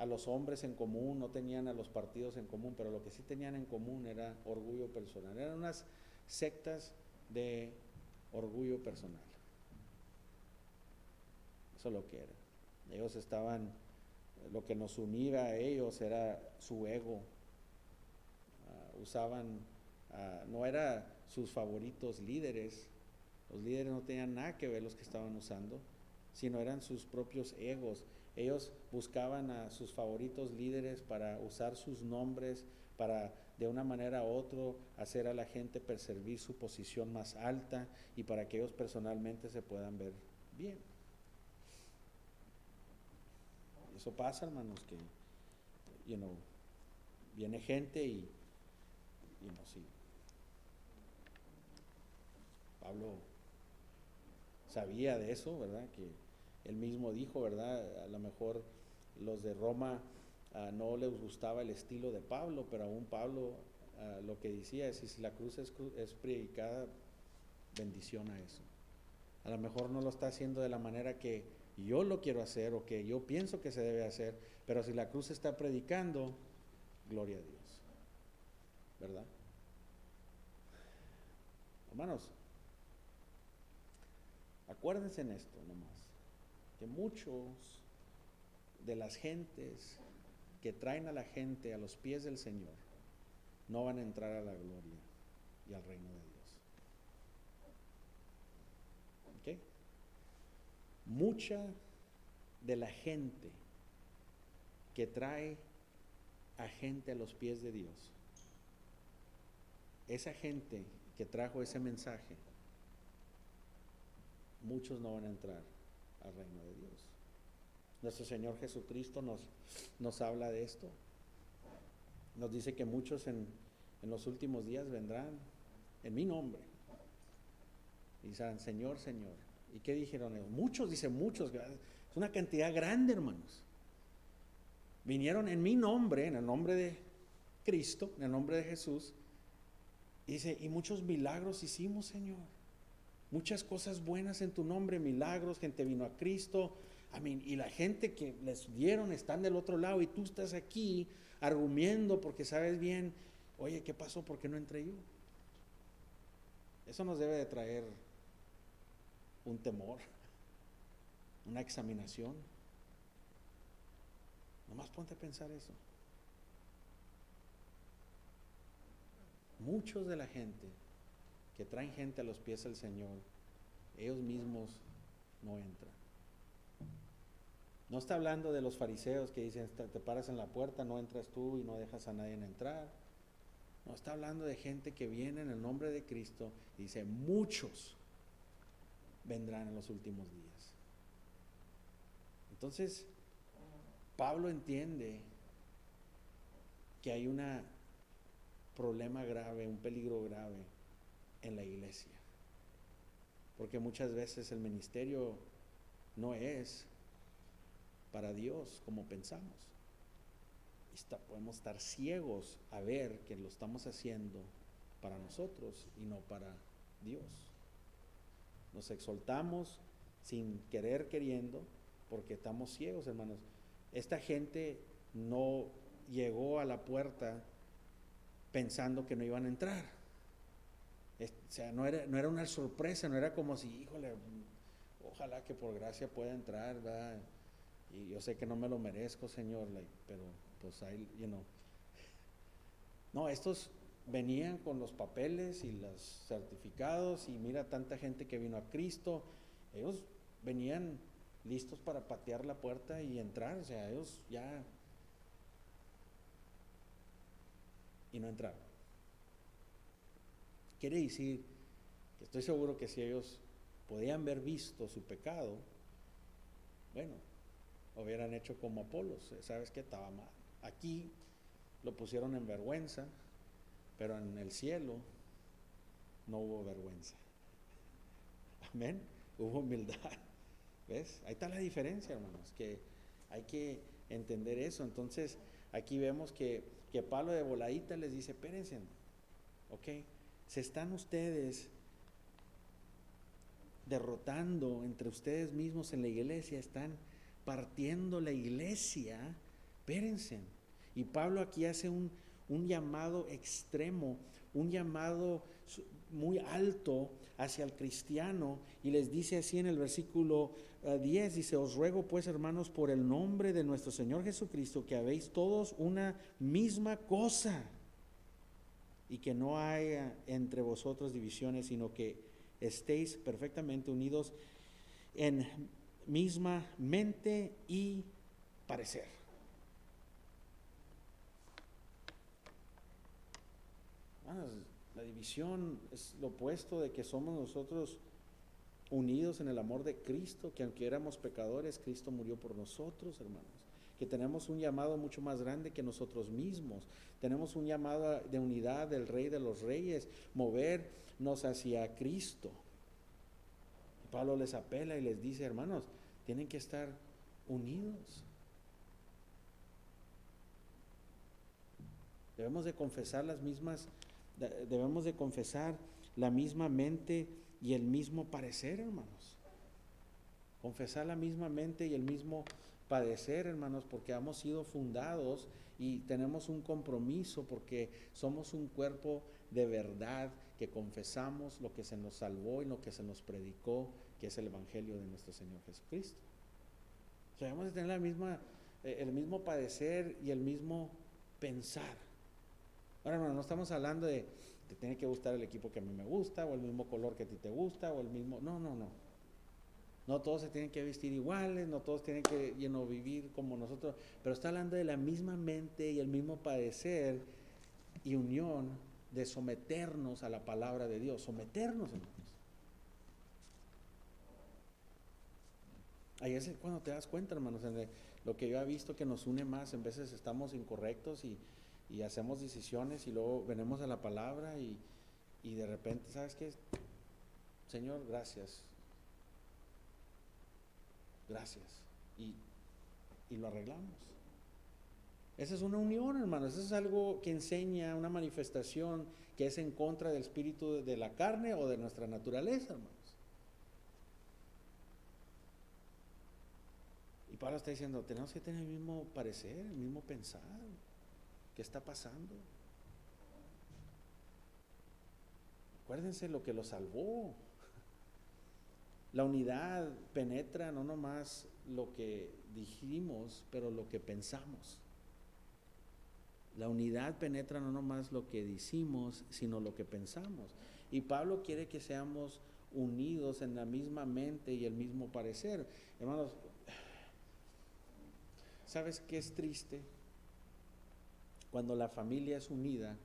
los hombres en común, no tenían a los partidos en común, pero lo que sí tenían en común era orgullo personal. Eran unas sectas de orgullo personal. Eso es lo que era. Ellos lo que nos unía a ellos era su ego. No eran sus favoritos líderes. Los líderes no tenían nada que ver los que estaban usando, sino eran sus propios egos. Ellos buscaban a sus favoritos líderes para usar sus nombres, para de una manera u otra hacer a la gente percibir su posición más alta y para que ellos personalmente se puedan ver bien. Eso pasa, hermanos, que viene gente y sí. Pablo sabía de eso, ¿verdad? Que él mismo dijo, ¿verdad? A lo mejor los de Roma no les gustaba el estilo de Pablo, pero aún Pablo lo que decía es, si la cruz es predicada, bendición a eso. A lo mejor no lo está haciendo de la manera que yo lo quiero hacer o que yo pienso que se debe hacer, pero si la cruz está predicando, gloria a Dios, ¿verdad? Hermanos, acuérdense en esto nomás, que muchos de las gentes que traen a la gente a los pies del Señor no van a entrar a la gloria y al reino de Dios. ¿Ok? Mucha de la gente que trae a gente a los pies de Dios, esa gente que trajo ese mensaje, muchos no van a entrar al reino de Dios. Nuestro Señor Jesucristo nos habla de esto. Nos dice que muchos en los últimos días vendrán en mi nombre y dirán, Señor, Señor. ¿Y qué dijeron ellos? Muchos, dice muchos, es una cantidad grande, hermanos. Vinieron en mi nombre, en el nombre de Cristo, en el nombre de Jesús, y dice, y muchos milagros hicimos, Señor. Muchas cosas buenas en tu nombre, milagros, gente vino a Cristo. Y la gente que les dieron están del otro lado y tú estás aquí argumentando porque sabes bien, oye, ¿qué pasó? ¿Por qué no entré yo? Eso nos debe de traer un temor, una examinación. Nomás ponte a pensar eso. Muchos de la gente que traen gente a los pies del Señor, ellos mismos no entran. No está hablando de los fariseos que dicen, te paras en la puerta, no entras tú y no dejas a nadie entrar. No, está hablando de gente que viene en el nombre de Cristo y dice, muchos vendrán en los últimos días. Entonces, Pablo entiende que hay un problema grave, un peligro grave en la iglesia. Porque muchas veces el ministerio no es para Dios como pensamos. Podemos estar ciegos a ver que lo estamos haciendo para nosotros y no para Dios. Nos exaltamos sin querer, queriendo, porque estamos ciegos, hermanos. Esta gente no llegó a la puerta pensando que no iban a entrar. O sea, no era una sorpresa, no era como si, híjole, ojalá que por gracia pueda entrar, ¿verdad? Y yo sé que no me lo merezco, Señor, pero pues ahí, No, estos venían con los papeles y los certificados, y mira tanta gente que vino a Cristo. Ellos venían listos para patear la puerta y entrar, o sea, ellos ya... Y no entraron. Quiere decir que estoy seguro que si ellos podían haber visto su pecado, bueno, hubieran hecho como Apolos. ¿Sabes qué? Estaba mal. Aquí lo pusieron en vergüenza, pero en el cielo no hubo vergüenza. Amén. Hubo humildad. ¿Ves? Ahí está la diferencia, hermanos, que hay que entender eso. Entonces, aquí vemos que Pablo de voladita les dice, espérense, ¿ok? Se están ustedes derrotando entre ustedes mismos en la iglesia, están partiendo la iglesia, espérense. Y Pablo aquí hace un llamado extremo, un llamado muy alto hacia el cristiano, y les dice así en el versículo 10, dice, os ruego pues, hermanos, por el nombre de nuestro Señor Jesucristo, que habéis todos una misma cosa, y que no haya entre vosotros divisiones, sino que estéis perfectamente unidos en misma mente y parecer. La división es lo opuesto de que somos nosotros unidos en el amor de Cristo, que aunque éramos pecadores, Cristo murió por nosotros, hermanos. Que tenemos un llamado mucho más grande que nosotros mismos. Tenemos un llamado de unidad del Rey de los Reyes, movernos hacia Cristo. Pablo les apela y les dice, hermanos, tienen que estar unidos. Debemos de confesar la misma mente y el mismo parecer, hermanos. Confesar la misma mente y el mismo padecer, hermanos, porque hemos sido fundados y tenemos un compromiso, porque somos un cuerpo de verdad, que confesamos lo que se nos salvó y lo que se nos predicó, que es el Evangelio de nuestro Señor Jesucristo. O sea, debemos de tener el mismo padecer y el mismo pensar. Ahora, hermano, no estamos hablando de te tiene que gustar el equipo que a mí me gusta, o el mismo color que a ti te gusta, o el mismo... No. No todos se tienen que vestir iguales, no todos tienen que vivir como nosotros, pero está hablando de la misma mente y el mismo padecer y unión de someternos a la palabra de Dios, someternos, hermanos. Ahí es cuando te das cuenta, hermanos, lo que yo he visto que nos une más. En veces estamos incorrectos y hacemos decisiones y luego venimos a la palabra y de repente, ¿sabes qué? Señor, gracias. Y lo arreglamos. Esa es una unión, hermanos. Eso es algo que enseña una manifestación que es en contra del espíritu de la carne o de nuestra naturaleza, hermanos. Y Pablo está diciendo, tenemos que tener el mismo parecer, el mismo pensar. ¿Qué está pasando? Acuérdense lo que lo salvó. La unidad penetra no nomás lo que dijimos, pero lo que pensamos. La unidad penetra no nomás lo que decimos, sino lo que pensamos. Y Pablo quiere que seamos unidos en la misma mente y el mismo parecer. Hermanos, ¿sabes qué es triste? Cuando la familia es unida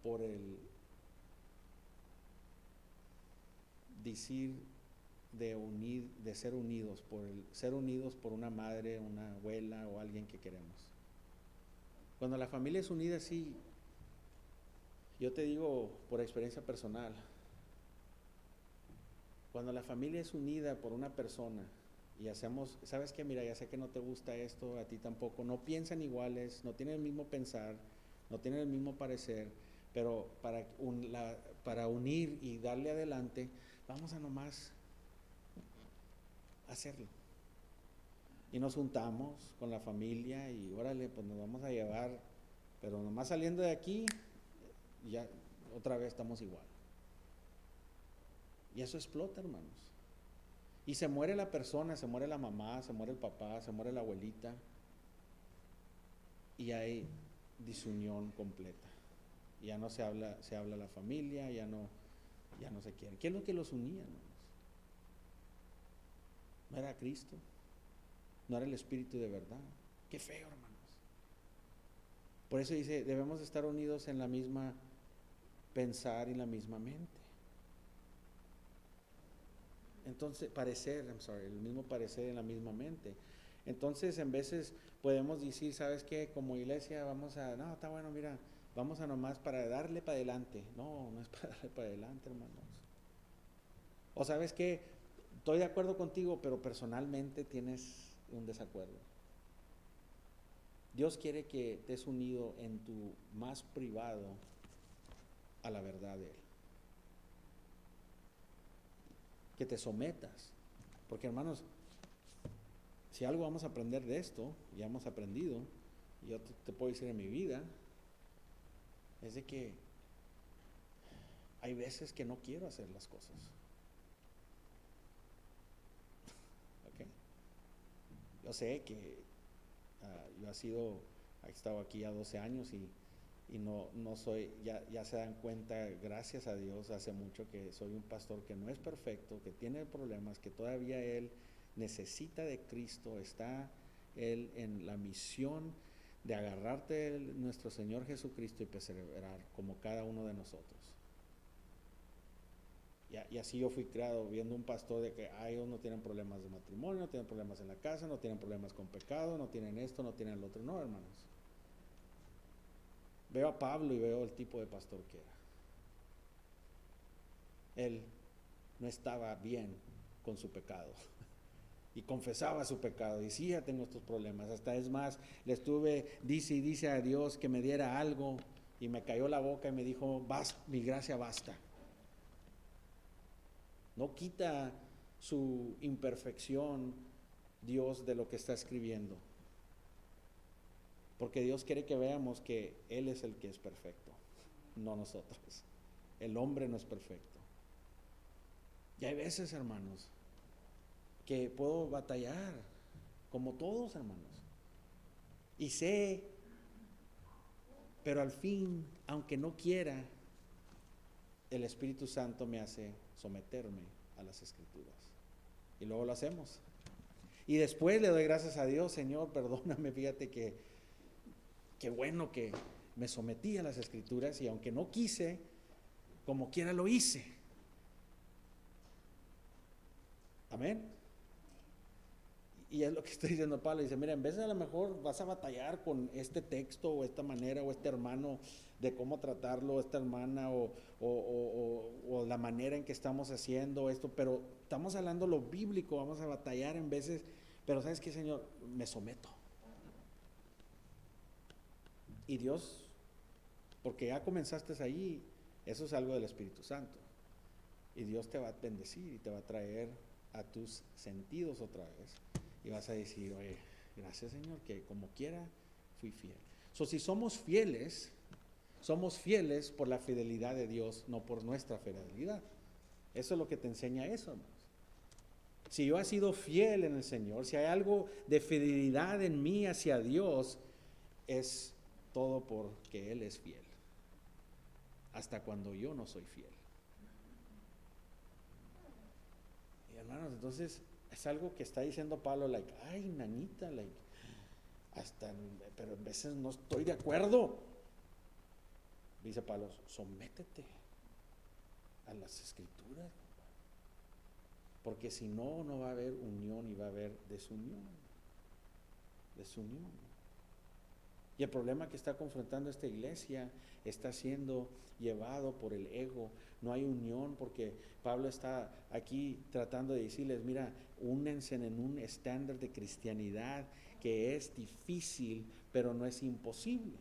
por el decir de ser unidos, ser unidos por una madre, una abuela o alguien que queremos. Cuando la familia es unida, sí, yo te digo por experiencia personal, cuando la familia es unida por una persona y hacemos, ¿sabes qué? Mira, ya sé que no te gusta esto, a ti tampoco, no piensan iguales, no tienen el mismo pensar, no tienen el mismo parecer, pero para unir y darle adelante, vamos a nomás hacerlo. Y nos juntamos con la familia y órale, pues nos vamos a llevar Pero nomás saliendo de aquí, ya otra vez estamos igual. Y eso explota, hermanos. Y se muere la persona, se muere la mamá, se muere el papá, se muere la abuelita. Y hay disunión completa. Ya no se habla la familia, ya no se quiere. ¿Qué es lo que los unía, hermanos? ¿No era Cristo? ¿No era el Espíritu de verdad? Qué feo, hermanos. Por eso dice, debemos estar unidos en la misma pensar y la misma mente. Entonces, el mismo parecer en la misma mente. Entonces, en veces podemos decir, ¿sabes qué? Como iglesia no, está bueno, mira, vamos a nomás para darle para adelante. No, no es para darle para adelante, hermanos. O ¿sabes qué? Estoy de acuerdo contigo, pero personalmente tienes un desacuerdo. Dios quiere que estés unido en tu más privado a la verdad de Él. Que te sometas. Porque, hermanos, si algo vamos a aprender de esto, ya hemos aprendido, y yo te puedo decir en mi vida, es de que hay veces que no quiero hacer las cosas. ¿Ok? Yo sé que yo he estado aquí ya 12 años y no soy, ya se dan cuenta, gracias a Dios, hace mucho que soy un pastor que no es perfecto, que tiene problemas, que todavía él necesita de Cristo, está él en la misión de agarrarte de nuestro Señor Jesucristo y perseverar como cada uno de nosotros. Y así yo fui criado viendo un pastor de que ellos no tienen problemas de matrimonio, no tienen problemas en la casa, no tienen problemas con pecado, no tienen esto, no tienen el otro. No, hermanos. Veo a Pablo y veo el tipo de pastor que era. Él no estaba bien con su pecado y confesaba su pecado. Decía, tengo estos problemas. Hasta es más, le estuve, dice a Dios que me diera algo y me cayó la boca y me dijo, mi gracia basta. No quita su imperfección Dios de lo que está escribiendo. Porque Dios quiere que veamos que Él es el que es perfecto, no nosotros. El hombre no es perfecto. Y hay veces, hermanos, que puedo batallar, como todos, hermanos. Y sé, pero al fin, aunque no quiera, el Espíritu Santo me hace someterme a las Escrituras. Y luego lo hacemos. Y después le doy gracias a Dios, Señor, perdóname, fíjate que bueno que me sometí a las Escrituras y aunque no quise, como quiera lo hice. Amén. Y es lo que estoy diciendo Pablo, dice, mira, en vez de a lo mejor vas a batallar con este texto o esta manera o este hermano de cómo tratarlo, esta hermana o la manera en que estamos haciendo esto, pero estamos hablando lo bíblico, vamos a batallar en veces, pero ¿sabes qué, Señor? Me someto. Y Dios, porque ya comenzaste ahí, eso es algo del Espíritu Santo. Y Dios te va a bendecir y te va a traer a tus sentidos otra vez. Y vas a decir, oye, gracias Señor, que como quiera fui fiel. Si somos fieles por la fidelidad de Dios, no por nuestra fidelidad. Eso es lo que te enseña eso, hermanos. Si yo he sido fiel en el Señor, si hay algo de fidelidad en mí hacia Dios, es todo porque Él es fiel. Hasta cuando yo no soy fiel. Y hermanos, entonces es algo que está diciendo Pablo, ay, nanita, pero a veces no estoy de acuerdo. Dice Pablo, sométete a las Escrituras, porque si no, no va a haber unión y va a haber desunión. Y el problema que está confrontando esta iglesia está siendo llevado por el ego. No hay unión porque Pablo está aquí tratando de decirles, mira, únense en un estándar de cristianidad que es difícil, pero no es imposible.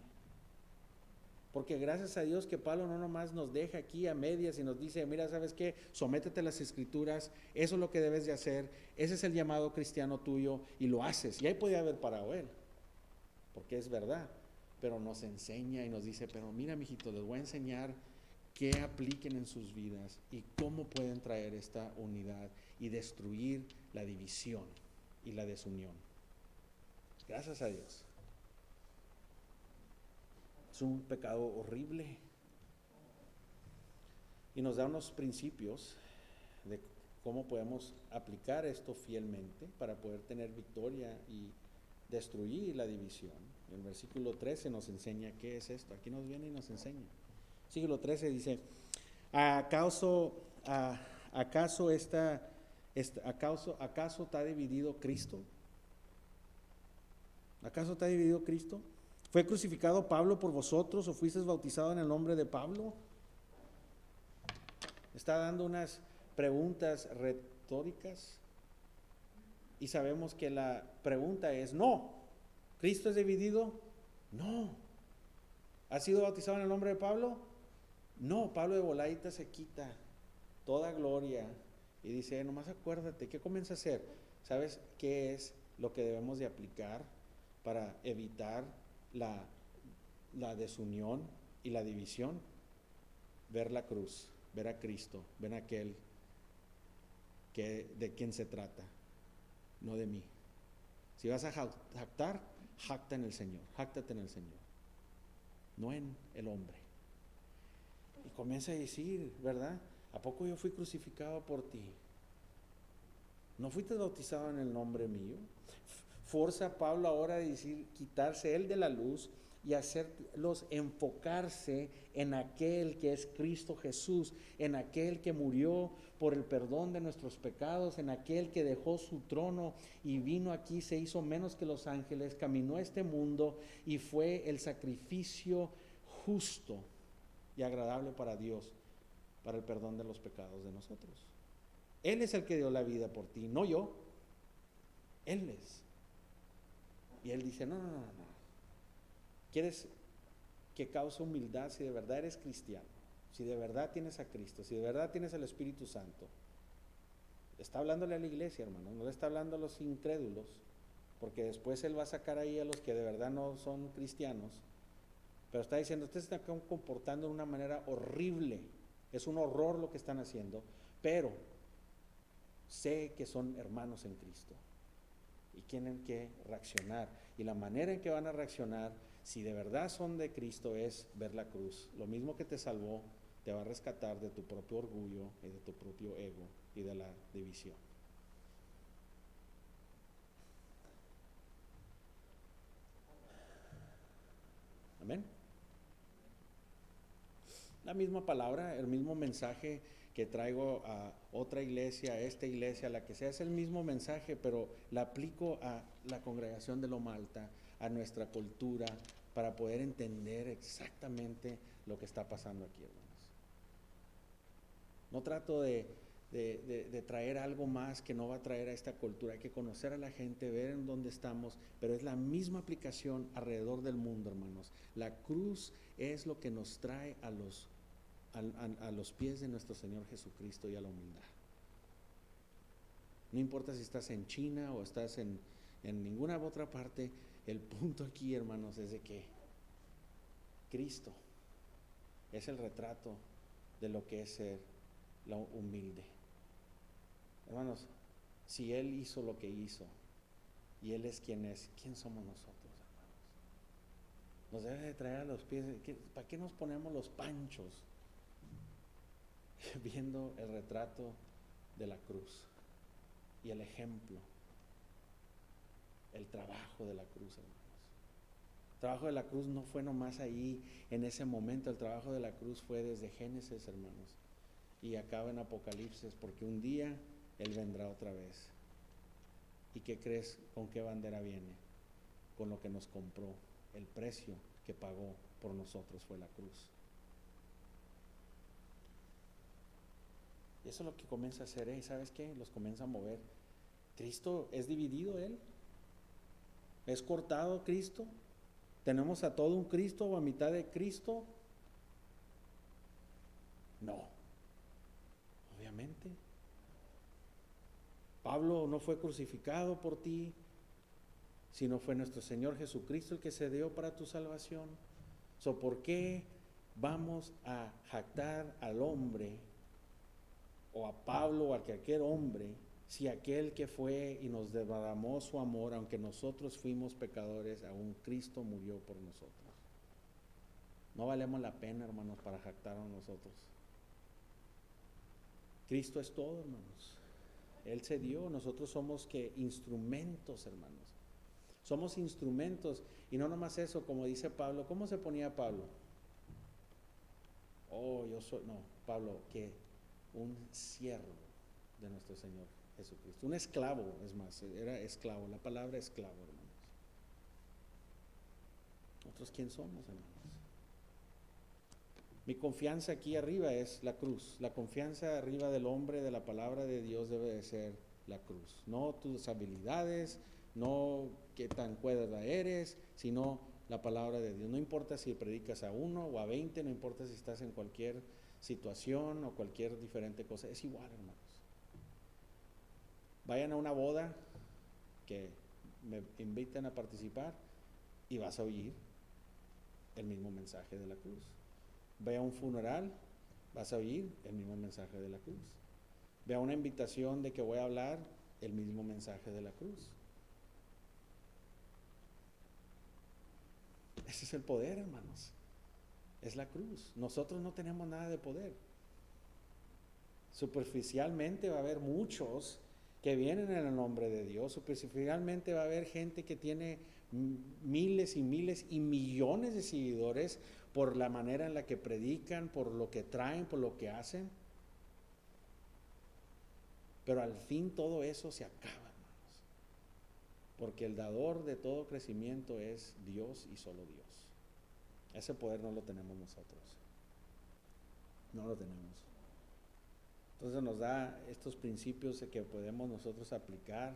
Porque gracias a Dios que Pablo no nomás nos deja aquí a medias y nos dice, mira, ¿sabes qué? Sométete a las Escrituras, eso es lo que debes de hacer, ese es el llamado cristiano tuyo y lo haces. Y ahí podía haber parado él, porque es verdad. pero nos enseña y nos dice, pero mira, mijito, les voy a enseñar qué apliquen en sus vidas y cómo pueden traer esta unidad y destruir la división y la desunión. Gracias a Dios. Es un pecado horrible y nos da unos principios de cómo podemos aplicar esto fielmente para poder tener victoria y destruir la división. El versículo 13 nos enseña qué es esto. Aquí nos viene y nos enseña. Versículo 13 dice, ¿acaso está dividido Cristo? ¿Acaso está dividido Cristo? ¿Fue crucificado Pablo por vosotros o fuisteis bautizados en el nombre de Pablo? Está dando unas preguntas retóricas y sabemos que la pregunta es no. ¿Cristo es dividido? No. ¿Ha sido bautizado en el nombre de Pablo? No. Pablo de voladita se quita toda gloria y dice, nomás acuérdate, ¿qué comienza a hacer? ¿Sabes qué es lo que debemos de aplicar para evitar la desunión y la división? Ver la cruz, ver a Cristo, ver a aquel de quien se trata, no de mí. Si vas a jactar, jacta en el Señor, jáctate en el Señor, no en el hombre. Y comienza a decir, ¿verdad? ¿A poco yo fui crucificado por ti? ¿No fuiste bautizado en el nombre mío? Forza a Pablo ahora a decir, quitarse él de la luz y hacerlos enfocarse en aquel que es Cristo Jesús, en aquel que murió por el perdón de nuestros pecados, en aquel que dejó su trono y vino aquí, se hizo menos que los ángeles, caminó a este mundo y fue el sacrificio justo y agradable para Dios, para el perdón de los pecados de nosotros. Él es el que dio la vida por ti, no yo. Él es. Y él dice, no. ¿Quieres que cause humildad si de verdad eres cristiano? Si de verdad tienes a Cristo, si de verdad tienes al Espíritu Santo. Está hablándole a la iglesia, hermano, no le está hablando a los incrédulos, porque después él va a sacar ahí a los que de verdad no son cristianos. Pero está diciendo, ustedes se están comportando de una manera horrible. Es un horror lo que están haciendo, pero sé que son hermanos en Cristo y tienen que reaccionar. Y la manera en que van a reaccionar, si de verdad son de Cristo, es ver la cruz. Lo mismo que te salvó, te va a rescatar de tu propio orgullo y de tu propio ego y de la división. Amén. La misma palabra, el mismo mensaje que traigo a otra iglesia, a esta iglesia, a la que sea, es el mismo mensaje, pero la aplico a la congregación de Loma Alta, a nuestra cultura, para poder entender exactamente lo que está pasando aquí, hermanos. No trato de traer algo más que no va a traer a esta cultura. Hay que conocer a la gente, ver en dónde estamos, pero es la misma aplicación alrededor del mundo, hermanos. La cruz es lo que nos trae a los pies de nuestro Señor Jesucristo y a la humildad. No importa si estás en China o estás en ninguna otra parte, el punto aquí, hermanos, es de que Cristo es el retrato de lo que es ser la humilde. Hermanos, si Él hizo lo que hizo y Él es quien es, ¿quién somos nosotros, hermanos? Nos debe de traer a los pies. ¿Para qué nos ponemos los panchos viendo el retrato de la cruz y el ejemplo, el trabajo de la cruz, hermanos? El trabajo de la cruz no fue nomás ahí en ese momento, el trabajo de la cruz fue desde Génesis, hermanos, y acaba en Apocalipsis, porque un día Él vendrá otra vez. ¿Y qué crees? ¿Con qué bandera viene? Con lo que nos compró. El precio que pagó por nosotros fue la cruz. Y eso es lo que comienza a hacer, ¿sabes qué? Los comienza a mover. ¿Cristo es dividido Él? ¿Es cortado Cristo? ¿Tenemos a todo un Cristo o a mitad de Cristo? No, obviamente. Pablo no fue crucificado por ti, si no fue nuestro Señor Jesucristo el que se dio para tu salvación. ¿Por qué vamos a jactar al hombre o a Pablo o a cualquier hombre si aquel que fue y nos derramó su amor, aunque nosotros fuimos pecadores, aún Cristo murió por nosotros? No valemos la pena, hermanos, para jactar a nosotros. Cristo es todo, hermanos. Él se dio, nosotros somos que instrumentos, hermanos. Somos instrumentos, y no nomás eso, como dice Pablo. ¿Cómo se ponía Pablo? Pablo, que un siervo de nuestro Señor Jesucristo. Un esclavo, es más, era esclavo, la palabra esclavo, hermanos. ¿Nosotros quién somos, hermanos? Mi confianza aquí arriba es la cruz. La confianza arriba del hombre, de la palabra de Dios, debe de ser la cruz. No tus habilidades, no qué tan cuerda eres, sino la palabra de Dios. No importa si predicas a 1 o a 20, no importa si estás en cualquier situación o cualquier diferente cosa, es igual, hermanos. Vayan a una boda que me invitan a participar y vas a oír el mismo mensaje de la cruz. Ve a un funeral, vas a oír el mismo mensaje de la cruz. Ve a una invitación de que voy a hablar, el mismo mensaje de la cruz. Ese es el poder, hermanos. Es la cruz. Nosotros no tenemos nada de poder. Superficialmente va a haber muchos que vienen en el nombre de Dios. Superficialmente va a haber gente que tiene miles y miles y millones de seguidores por la manera en la que predican, por lo que traen, por lo que hacen. Pero al fin todo eso se acaba, hermanos. Porque el dador de todo crecimiento es Dios y solo Dios. Ese poder no lo tenemos nosotros. No lo tenemos. Entonces nos da estos principios que podemos nosotros aplicar.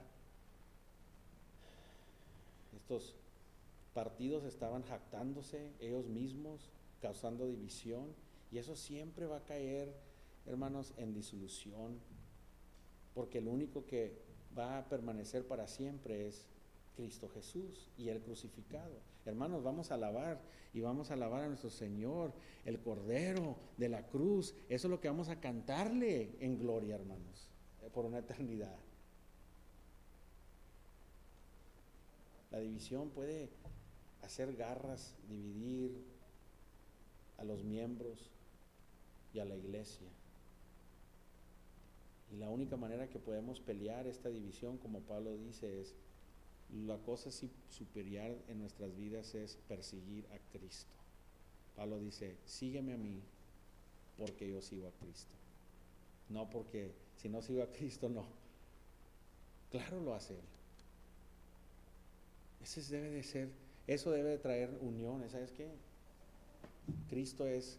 Estos partidos estaban jactándose ellos mismos, causando división, y eso siempre va a caer, hermanos, en disolución, porque el único que va a permanecer para siempre es Cristo Jesús y el crucificado. Hermanos, vamos a alabar y vamos a alabar a nuestro Señor, el Cordero de la cruz. Eso es lo que vamos a cantarle en gloria, hermanos, por una eternidad. La división puede hacer garras, dividir a los miembros y a la iglesia. Y la única manera que podemos pelear esta división, como Pablo dice, es la cosa superior en nuestras vidas es perseguir a Cristo. Pablo dice, sígueme a mí porque yo sigo a Cristo. No porque si no sigo a Cristo, no. Claro lo hace Él. Eso debe de traer unión. ¿Sabes qué? Cristo es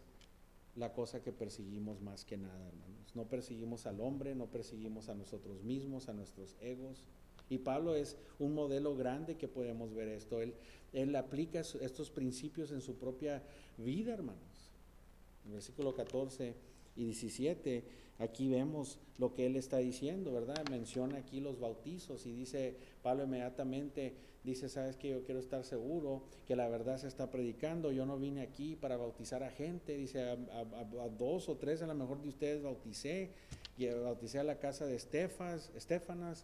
la cosa que perseguimos más que nada, hermanos. No perseguimos al hombre, no perseguimos a nosotros mismos, a nuestros egos. Y Pablo es un modelo grande que podemos ver esto. Él aplica estos principios en su propia vida, hermanos. En el versículo 14 y 17, aquí vemos lo que él está diciendo, ¿verdad? Menciona aquí los bautizos y dice, Pablo inmediatamente dice, ¿sabes qué? Yo quiero estar seguro que la verdad se está predicando. Yo no vine aquí para bautizar a gente. Dice, a 2 o 3 a lo mejor de ustedes bauticé. Y bauticé a la casa de Estefanas.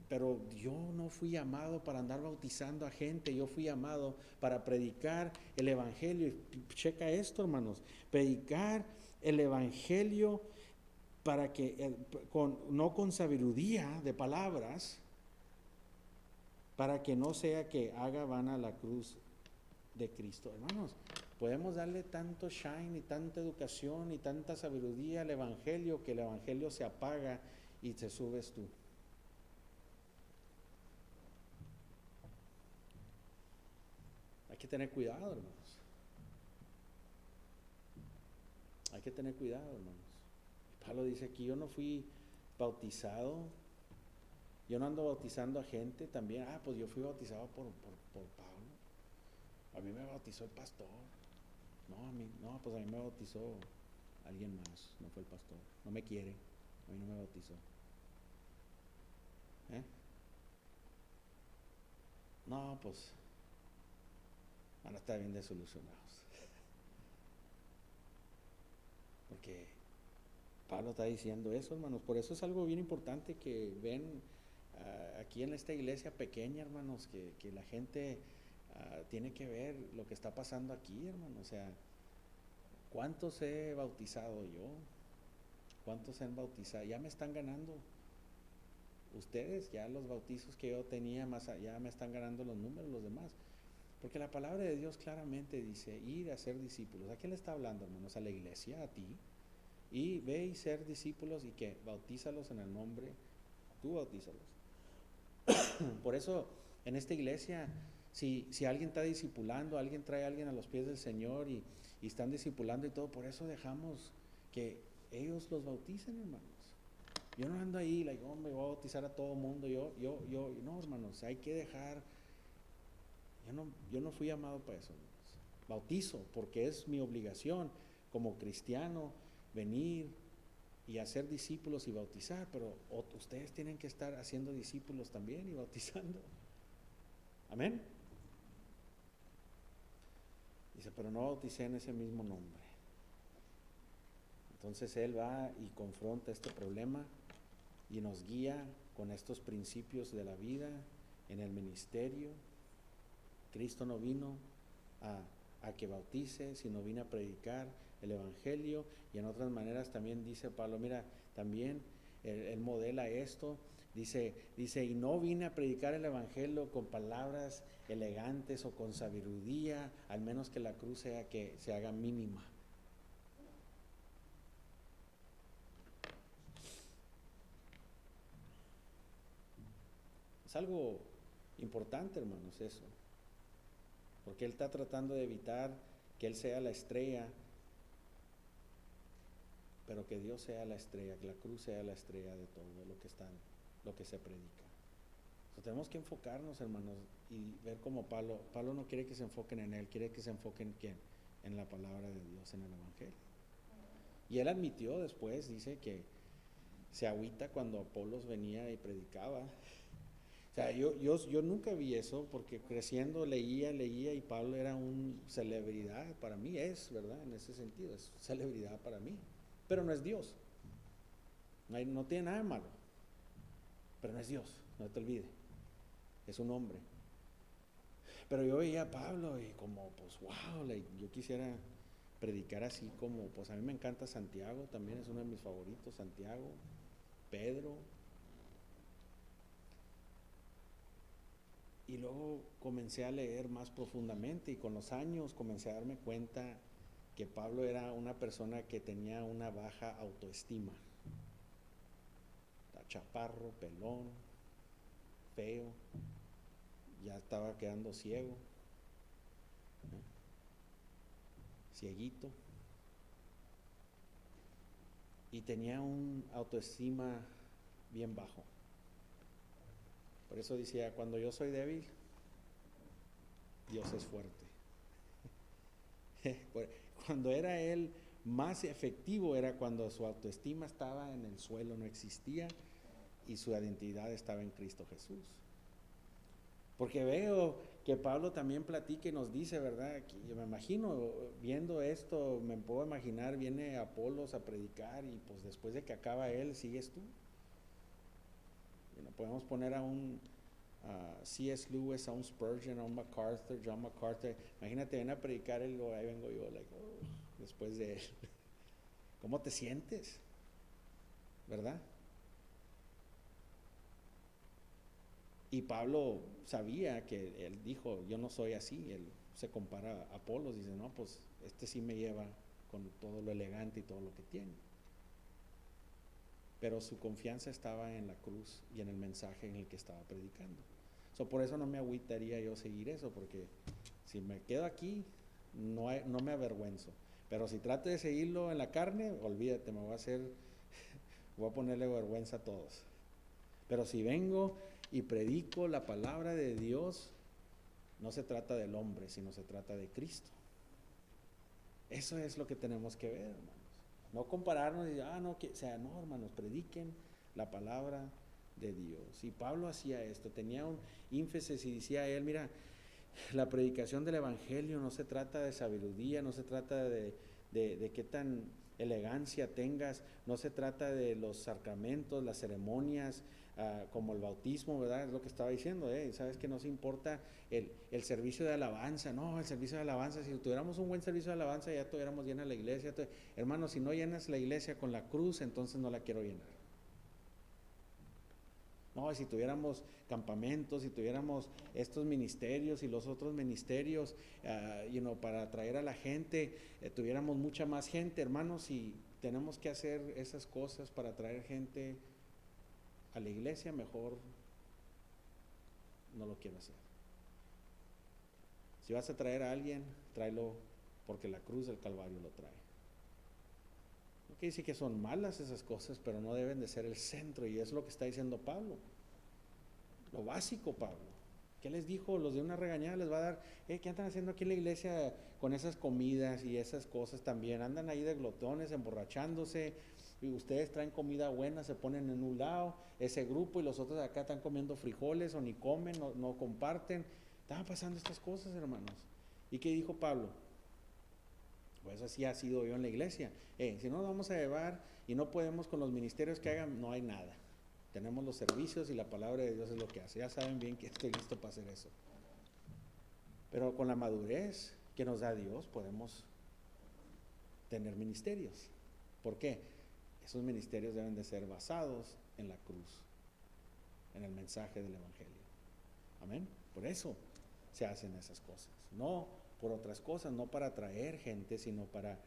Pero yo no fui llamado para andar bautizando a gente. Yo fui llamado para predicar el evangelio. Y checa esto, hermanos, predicar el evangelio para que no con sabiduría de palabras, para que no sea que haga vana la cruz de Cristo. Hermanos, podemos darle tanto shine y tanta educación y tanta sabiduría al evangelio que el evangelio se apaga y te subes tú. Hay que tener cuidado, hermanos. Hay que tener cuidado, hermanos. Pablo dice aquí, yo no fui bautizado, yo no ando bautizando a gente también. Pues yo fui bautizado por Pablo. A mí me bautizó el pastor. Pues a mí me bautizó alguien más, no fue el pastor. No me quiere, a mí no me bautizó. no, pues van a estar bien desilusionados. Porque Pablo está diciendo eso, hermanos. Por eso es algo bien importante que ven aquí en esta iglesia pequeña, hermanos, que la gente tiene que ver lo que está pasando aquí, hermanos. O sea, ¿cuántos he bautizado yo? ¿Cuántos se han bautizado? Ya me están ganando ustedes, ya los bautizos que yo tenía, ya me están ganando los números, los demás. Porque la palabra de Dios claramente dice, ir a ser discípulos. ¿A quién le está hablando, hermanos? A la iglesia, a ti. Y ve y ser discípulos y que bautízalos en el nombre, tú bautízalos. Por eso, en esta iglesia, si alguien está discipulando, alguien trae a alguien a los pies del Señor y están discipulando y todo, por eso dejamos que ellos los bauticen, hermanos. Yo no ando ahí, me voy a bautizar a todo mundo, no, hermanos, hay que dejar. Yo no fui llamado para eso, hermanos. Bautizo, porque es mi obligación como cristiano venir y hacer discípulos y bautizar, pero ustedes tienen que estar haciendo discípulos también y bautizando. Amén. Dice, pero no bauticé en ese mismo nombre. Entonces él va y confronta este problema y nos guía con estos principios de la vida en el ministerio. Cristo no vino a que bautice, sino vino a predicar el evangelio, y en otras maneras también dice Pablo, mira, también él modela esto, dice, y no vine a predicar el evangelio con palabras elegantes o con sabiduría, al menos que la cruz sea que se haga mínima. Es algo importante, hermanos, eso, porque él está tratando de evitar que él sea la estrella, pero que Dios sea la estrella, que la cruz sea la estrella de todo lo que se predica. Entonces tenemos que enfocarnos, hermanos, y ver como Pablo no quiere que se enfoquen en él, quiere que se enfoquen ¿en quién? En la palabra de Dios, en el evangelio. Y él admitió después, dice que se agüita cuando Apolos venía y predicaba. O sea, yo nunca vi eso, porque creciendo leía y Pablo era una celebridad para mí, ¿verdad? En ese sentido, es celebridad para mí. Pero no es Dios. No tiene nada de malo. Pero no es Dios, no te olvides. Es un hombre. Pero yo veía a Pablo y como, pues, wow, yo quisiera predicar así como, pues a mí me encanta Santiago, también es uno de mis favoritos, Santiago, Pedro. Y luego comencé a leer más profundamente y con los años comencé a darme cuenta que Pablo era una persona que tenía una baja autoestima. Chaparro, pelón, feo, ya estaba quedando ciego, cieguito, y tenía un autoestima bien bajo. Por eso decía, cuando yo soy débil, Dios es fuerte. Cuando era él más efectivo era cuando su autoestima estaba en el suelo, no existía, y su identidad estaba en Cristo Jesús. Porque veo que Pablo también platica y nos dice, ¿verdad? Que yo me imagino, viendo esto, me puedo imaginar, viene Apolos a predicar y pues después de que acaba él, sigues tú. Podemos poner a un C.S. Lewis, a un Spurgeon, a un MacArthur, John MacArthur. Imagínate, ven a predicar y luego ahí vengo yo, después de él. ¿Cómo te sientes? ¿Verdad? Y Pablo sabía que él dijo, yo no soy así. Él se compara a Apolos, dice, no, pues este sí me lleva con todo lo elegante y todo lo que tiene. Pero su confianza estaba en la cruz y en el mensaje en el que estaba predicando. Por eso no me agüitaría yo seguir eso, porque si me quedo aquí, no me avergüenzo. Pero si trato de seguirlo en la carne, olvídate, voy a ponerle vergüenza a todos. Pero si vengo y predico la palabra de Dios, no se trata del hombre, sino se trata de Cristo. Eso es lo que tenemos que ver, hermanos. No compararnos y no, hermanos, prediquen la palabra de Dios. Y Pablo hacía esto, tenía un énfasis y decía a él, mira, la predicación del Evangelio no se trata de sabiduría, no se trata de qué tan elegancia tengas, no se trata de los sacramentos, las ceremonias, como el bautismo, ¿verdad? Es lo que estaba diciendo, sabes que no se importa el servicio de alabanza, no, el servicio de alabanza, si tuviéramos un buen servicio de alabanza ya tuviéramos llena la iglesia, hermano, si no llenas la iglesia con la cruz, entonces no la quiero llenar. No, si tuviéramos campamentos, si tuviéramos estos ministerios y los otros ministerios, para atraer a la gente, tuviéramos mucha más gente, hermanos, y tenemos que hacer esas cosas para atraer gente a la iglesia, mejor no lo quiero hacer. Si vas a traer a alguien, tráelo porque la cruz del Calvario lo trae. No quiere decir que son malas esas cosas, pero no deben de ser el centro, y es lo que está diciendo Pablo. Lo básico, Pablo. ¿Qué les dijo? Los de una regañada les va a dar, ¿qué andan haciendo aquí en la iglesia con esas comidas y esas cosas también? Andan ahí de glotones, emborrachándose, y ustedes traen comida buena, se ponen en un lado, ese grupo, y los otros de acá están comiendo frijoles o ni comen, no comparten. Estaban pasando estas cosas, hermanos. ¿Y qué dijo Pablo? Pues así ha sido yo en la iglesia. Si no nos vamos a llevar y no podemos con los ministerios que hagan, no hay nada. Tenemos los servicios y la palabra de Dios es lo que hace. Ya saben bien que estoy listo para hacer eso. Pero con la madurez que nos da Dios podemos tener ministerios. ¿Por qué? Esos ministerios deben de ser basados en la cruz, en el mensaje del Evangelio. Amén. Por eso se hacen esas cosas. No por otras cosas, no para atraer gente, sino para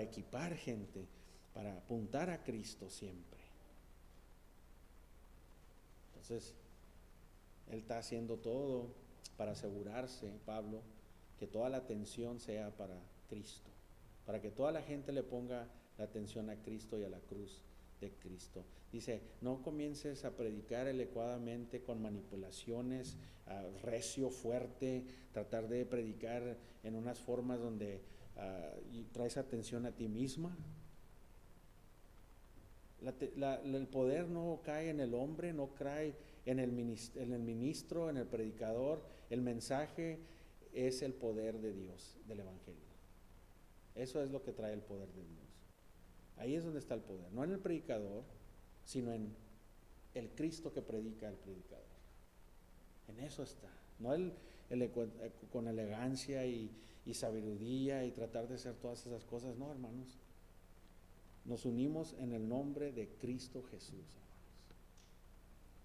equipar gente, para apuntar a Cristo siempre. Entonces, él está haciendo todo para asegurarse, Pablo, que toda la atención sea para Cristo, para que toda la gente le ponga la atención a Cristo y a la cruz de Cristo. Dice, no comiences a predicar adecuadamente con manipulaciones, recio, fuerte, tratar de predicar en unas formas donde traes atención a ti misma. El poder no cae en el hombre, no cae en el ministro, en el predicador. El mensaje es el poder de Dios, del Evangelio. Eso es lo que trae el poder de Dios. Ahí es donde está el poder, no en el predicador, sino en el Cristo que predica el predicador. En eso está, no con elegancia y sabiduría y tratar de hacer todas esas cosas, no, hermanos. Nos unimos en el nombre de Cristo Jesús, hermanos.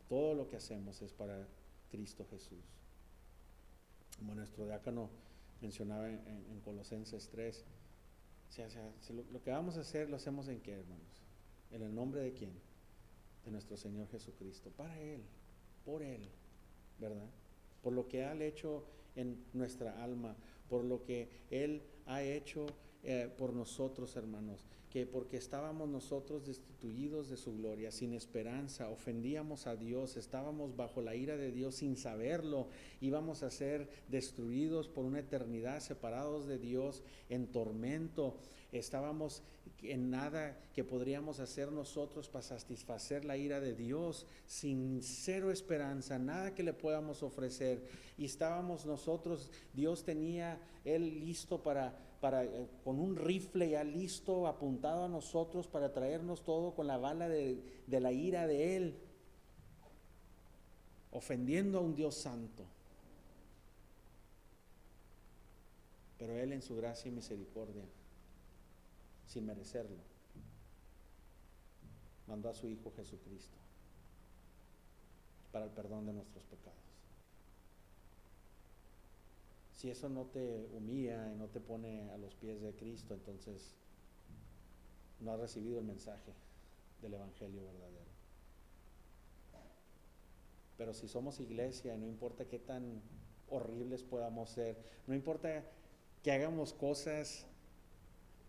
Todo lo que hacemos es para Cristo Jesús. Como nuestro diácono mencionaba en Colosenses 3, lo que vamos a hacer, lo hacemos ¿en qué, hermanos? ¿En el nombre de quién? De nuestro Señor Jesucristo, para Él, por Él, ¿verdad? Por lo que Él ha hecho en nuestra alma, por lo que Él ha hecho por nosotros, hermanos, que porque estábamos nosotros destituidos de su gloria, sin esperanza, ofendíamos a Dios, estábamos bajo la ira de Dios sin saberlo, íbamos a ser destruidos por una eternidad, separados de Dios en tormento, estábamos en nada que podríamos hacer nosotros para satisfacer la ira de Dios, sin cero esperanza, nada que le podamos ofrecer, y estábamos nosotros, Dios tenía Él listo con un rifle ya listo, apuntado a nosotros para traernos todo con la bala de la ira de Él, ofendiendo a un Dios santo. Pero Él en su gracia y misericordia, sin merecerlo, mandó a su Hijo Jesucristo para el perdón de nuestros pecados. Si eso no te humilla y no te pone a los pies de Cristo, entonces no has recibido el mensaje del Evangelio verdadero. Pero si somos iglesia, no importa qué tan horribles podamos ser, no importa que hagamos cosas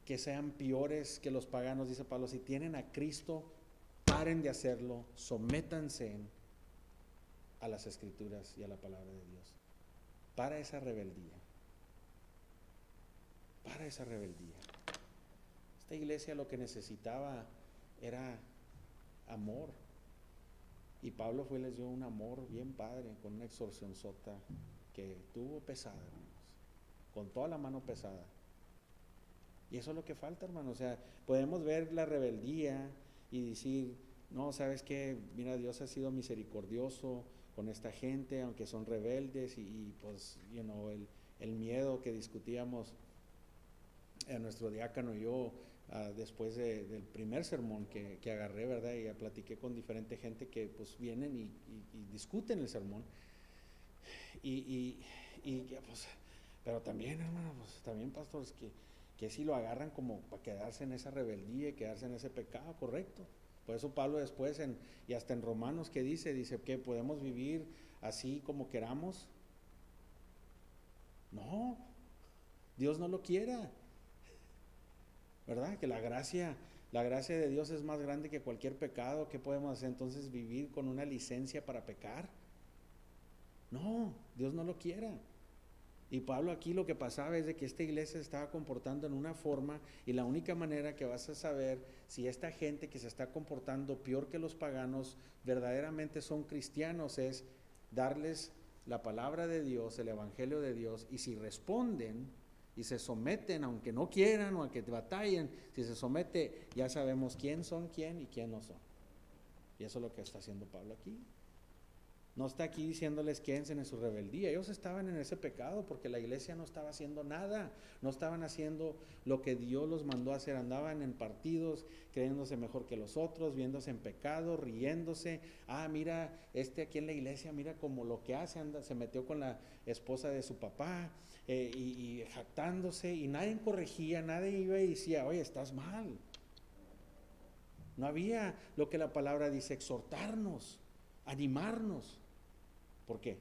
que sean peores que los paganos, dice Pablo, si tienen a Cristo, paren de hacerlo, sométanse a las Escrituras y a la palabra de Dios. Para esa rebeldía. Para esa rebeldía. Esta iglesia lo que necesitaba era amor. Y Pablo fue y les dio un amor bien padre, con una exhortaciónsota que tuvo pesada, hermanos, con toda la mano pesada. Y eso es lo que falta, hermano. O sea, podemos ver la rebeldía y decir, no, ¿sabes qué? Mira, Dios ha sido misericordioso con esta gente, aunque son rebeldes, y pues, el miedo que discutíamos a nuestro diácono y yo, después del primer sermón que agarré, ¿verdad? Y ya platiqué con diferente gente que pues vienen y discuten el sermón. Pues, pero también, hermano, pues también pastores que si lo agarran como para quedarse en esa rebeldía y quedarse en ese pecado, correcto. Por eso Pablo después, y hasta en Romanos, que dice que podemos vivir así como queramos. No, Dios no lo quiera, ¿verdad? Que la gracia de Dios es más grande que cualquier pecado. ¿Qué podemos hacer entonces? ¿Vivir con una licencia para pecar? No, Dios no lo quiera. Y Pablo aquí lo que pasaba es de que esta iglesia se estaba comportando en una forma, y la única manera que vas a saber si esta gente que se está comportando peor que los paganos verdaderamente son cristianos es darles la palabra de Dios, el evangelio de Dios, y si responden y se someten, aunque no quieran o aunque batallen, si se somete, ya sabemos quién son quién y quién no son. Y eso es lo que está haciendo Pablo aquí. No está aquí diciéndoles quédense en su rebeldía. Ellos estaban en ese pecado porque la iglesia no estaba haciendo nada. No estaban haciendo lo que Dios los mandó a hacer. Andaban en partidos, creyéndose mejor que los otros, viéndose en pecado, riéndose. Mira, aquí en la iglesia, mira como lo que hace, se metió con la esposa de su papá, y jactándose, y nadie corregía, nadie iba y decía, oye, estás mal. No había lo que la palabra dice, exhortarnos, animarnos. ¿Por qué?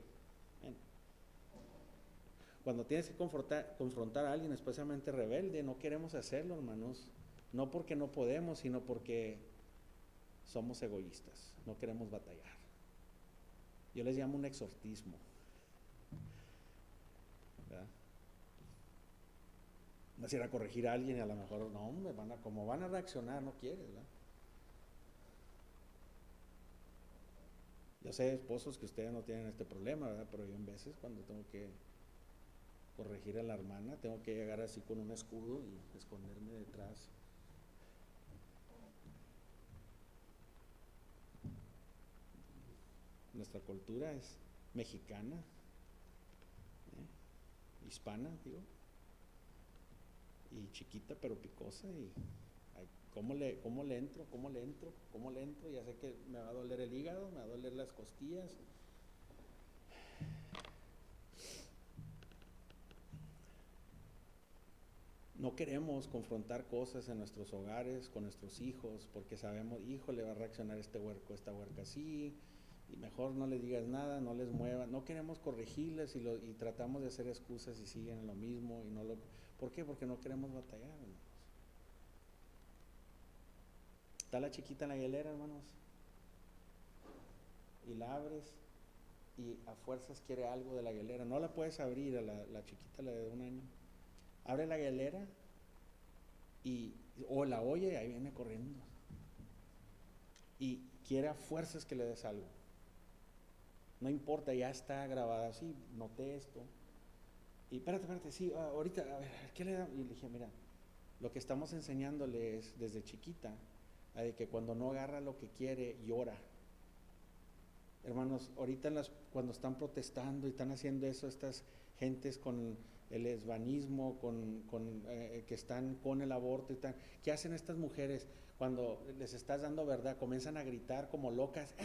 Bueno, cuando tienes que confrontar a alguien especialmente rebelde, no queremos hacerlo, hermanos. No porque no podemos, sino porque somos egoístas. No queremos batallar. Yo les llamo un exhortismo, ¿verdad? Vas a ir a corregir a alguien y a lo mejor, no, hombre, como van a reaccionar, no quieres, ¿verdad? Yo sé, esposos, que ustedes no tienen este problema, ¿verdad? Pero yo en veces cuando tengo que corregir a la hermana, tengo que llegar así con un escudo y esconderme detrás. Nuestra cultura es mexicana, hispana, digo, y chiquita pero picosa, y ay, ¿cómo le entro? Ya sé que me va a doler el hígado, me va a doler las costillas. No queremos confrontar cosas en nuestros hogares, con nuestros hijos, porque sabemos, hijo, le va a reaccionar este huerco, esta huerca así, y mejor no les digas nada, no les muevas. No queremos corregirles y tratamos de hacer excusas y siguen en lo mismo. ¿Por qué? Porque no queremos batallar, hermanos. Está la chiquita en la hielera, hermanos, y la abres y a fuerzas quiere algo de la hielera. No la puedes abrir a la chiquita, la de 1 año. Abre la hielera o la oye y ahí viene corriendo. Y quiere a fuerzas que le des algo. No importa, ya está grabada. Sí, noté esto. Y espérate, sí, ahorita, a ver, ¿qué le da? Y le dije, mira, lo que estamos enseñándole es desde chiquita, de que cuando no agarra lo que quiere, llora. Hermanos, ahorita cuando están protestando y están haciendo eso, estas gentes con el lesbianismo, que están con el aborto y tal, ¿qué hacen estas mujeres cuando les estás dando verdad? Comienzan a gritar como locas,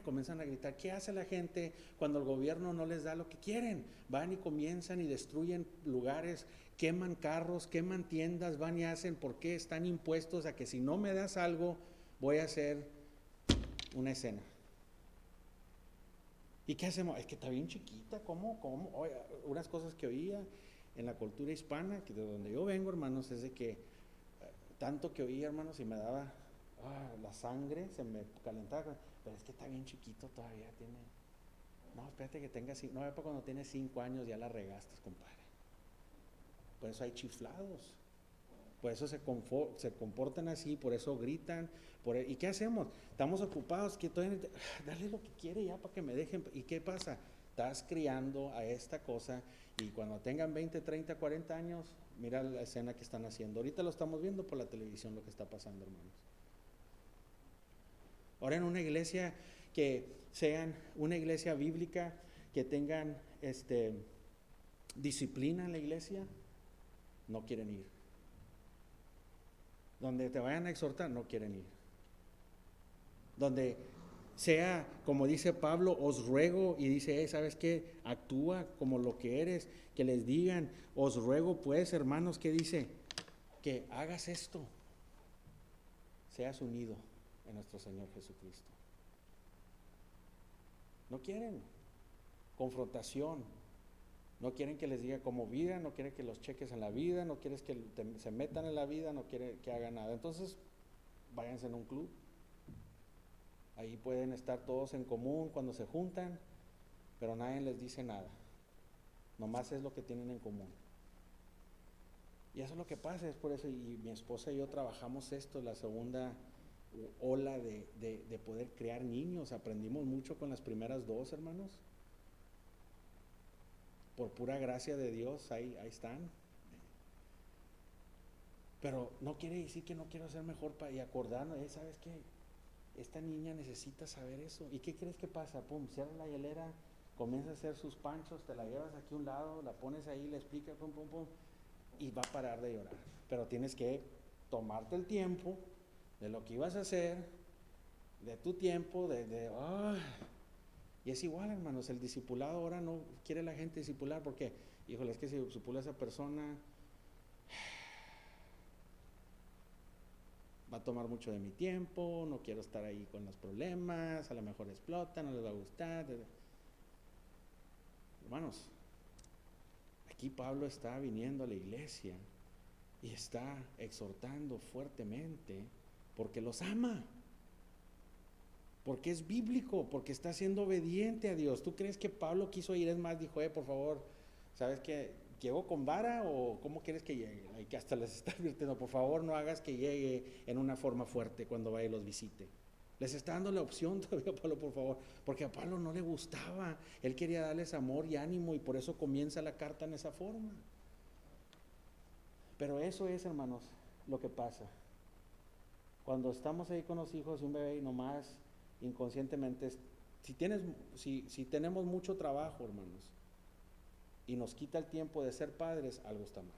comienzan a gritar. ¿Qué hace la gente cuando el gobierno no les da lo que quieren? Van y comienzan y destruyen lugares, queman carros, queman tiendas, van y hacen. ¿Por qué? Están impuestos a que si no me das algo, voy a hacer una escena. ¿Y qué hacemos? Es que está bien chiquita, ¿cómo? Oye, unas cosas que oía en la cultura hispana, que de donde yo vengo, hermanos, es de que tanto que oía, hermanos, y me daba la sangre, se me calentaba, pero es que está bien chiquito todavía, no, espérate que tenga 5, no, para cuando tiene 5 años ya la regaste, compadre. Por eso hay chiflados. por eso se comportan así, por eso gritan. ¿Y qué hacemos? Estamos ocupados, que dale lo que quiere ya para que me dejen. ¿Y qué pasa? Estás criando a esta cosa y cuando tengan 20, 30, 40 años, mira la escena que están haciendo. Ahorita lo estamos viendo por la televisión lo que está pasando, hermanos. Ahora en una iglesia que sean una iglesia bíblica, que tengan disciplina en la iglesia, no quieren ir. Donde te vayan a exhortar, no quieren ir. Donde sea, como dice Pablo, os ruego, y dice, ¿sabes qué? Actúa como lo que eres, que les digan, os ruego pues, hermanos, ¿qué dice? Que hagas esto, seas unido en nuestro Señor Jesucristo. No quieren confrontación, no quieren que les diga cómo vida, no quieren que los cheques en la vida, no quieren que se metan en la vida, no quieren que hagan nada. Entonces, váyanse en un club. Ahí pueden estar todos en común cuando se juntan, pero nadie les dice nada. Nomás es lo que tienen en común. Y eso es lo que pasa, es por eso, y mi esposa y yo trabajamos esto, la segunda ola de poder crear niños. Aprendimos mucho con las primeras dos, hermanos. Por pura gracia de Dios, ahí están. Pero no quiere decir que no quiero ser mejor y acordarnos, ¿sabes qué? Esta niña necesita saber eso. ¿Y qué crees que pasa? Pum, cierra la hielera, comienza a hacer sus panchos, te la llevas aquí a un lado, la pones ahí, le explicas, pum, pum, pum, y va a parar de llorar. Pero tienes que tomarte el tiempo de lo que ibas a hacer, de tu tiempo, y es igual, hermanos, el discipulado ahora no quiere la gente discipular, porque, híjole, es que si discipula a esa persona, va a tomar mucho de mi tiempo, no quiero estar ahí con los problemas, a lo mejor explotan, no les va a gustar. Hermanos, aquí Pablo está viniendo a la iglesia y está exhortando fuertemente porque los ama, porque es bíblico, porque está siendo obediente a Dios. ¿Tú crees que Pablo quiso ir? Es más, dijo, por favor, ¿sabes qué? ¿Llego con vara o cómo quieres que llegue? Y que hasta les está advirtiendo, por favor no hagas que llegue en una forma fuerte cuando vaya y los visite. Les está dando la opción todavía a Pablo, por favor, porque a Pablo no le gustaba. Él quería darles amor y ánimo y por eso comienza la carta en esa forma. Pero eso es, hermanos, lo que pasa. Cuando estamos ahí con los hijos y un bebé y nomás inconscientemente, si tenemos mucho trabajo, hermanos, y nos quita el tiempo de ser padres, algo está mal.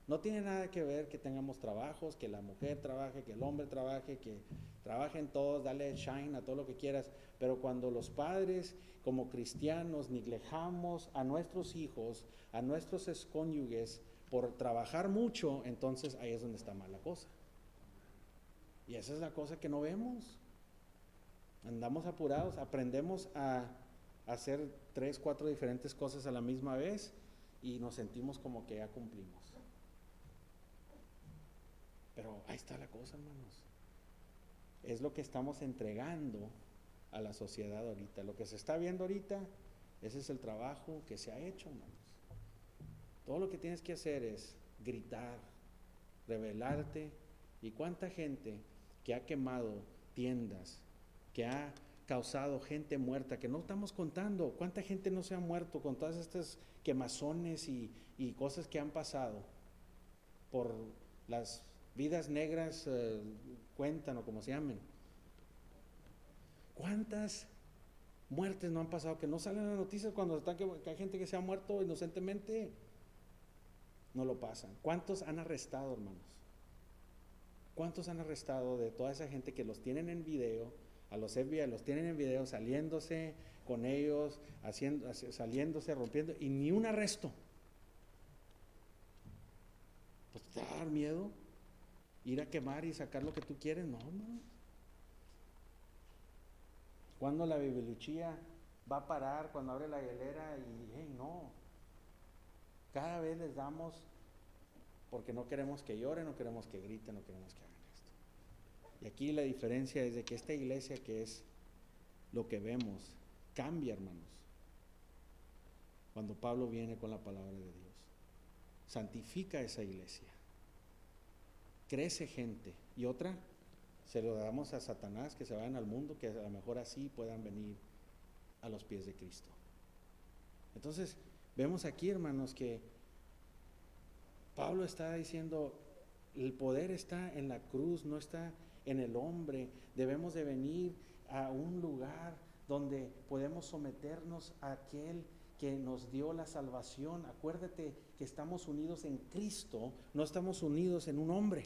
No tiene nada que ver que tengamos trabajos, que la mujer trabaje, que el hombre trabaje, que trabajen todos, dale shine a todo lo que quieras, pero cuando los padres como cristianos neglijamos a nuestros hijos, a nuestros cónyuges por trabajar mucho, entonces ahí es donde está mal la cosa. Y esa es la cosa que no vemos. Andamos apurados, aprendemos a hacer 3, 4 diferentes cosas a la misma vez y nos sentimos como que ya cumplimos. Pero ahí está la cosa, hermanos. Es lo que estamos entregando a la sociedad ahorita. Lo que se está viendo ahorita, ese es el trabajo que se ha hecho, hermanos. Todo lo que tienes que hacer es gritar, rebelarte. ¿Y cuánta gente que ha quemado tiendas, que ha causado gente muerta, que no estamos contando? ¿Cuánta gente no se ha muerto con todas estas quemazones y cosas que han pasado por las vidas negras, cuentan o como se llamen? ¿Cuántas muertes no han pasado que no salen en las noticias cuando están que hay gente que se ha muerto inocentemente? No lo pasan. ¿Cuántos han arrestado, hermanos? ¿Cuántos han arrestado de toda esa gente que los tienen en video? A los FBI los tienen en video saliéndose con ellos, saliéndose, rompiendo, y ni un arresto. Pues te va a dar miedo ir a quemar y sacar lo que tú quieres. No. ¿Cuándo la biblichía va a parar? Cuando abre la hielera y no. Cada vez les damos, porque no queremos que lloren, no queremos que griten, no queremos que hagan esto. Y aquí la diferencia es de que esta iglesia, que es lo que vemos, cambia, hermanos, cuando Pablo viene con la palabra de Dios. Santifica esa iglesia. crece gente, y otra se lo damos a Satanás, que se vayan al mundo, que a lo mejor así puedan venir a los pies de Cristo. Entonces, vemos aquí, hermanos, que Pablo está diciendo, el poder está en la cruz, no está en el hombre. Debemos de venir a un lugar donde podemos someternos a aquel que nos dio la salvación. Acuérdate que estamos unidos en Cristo, no estamos unidos en un hombre.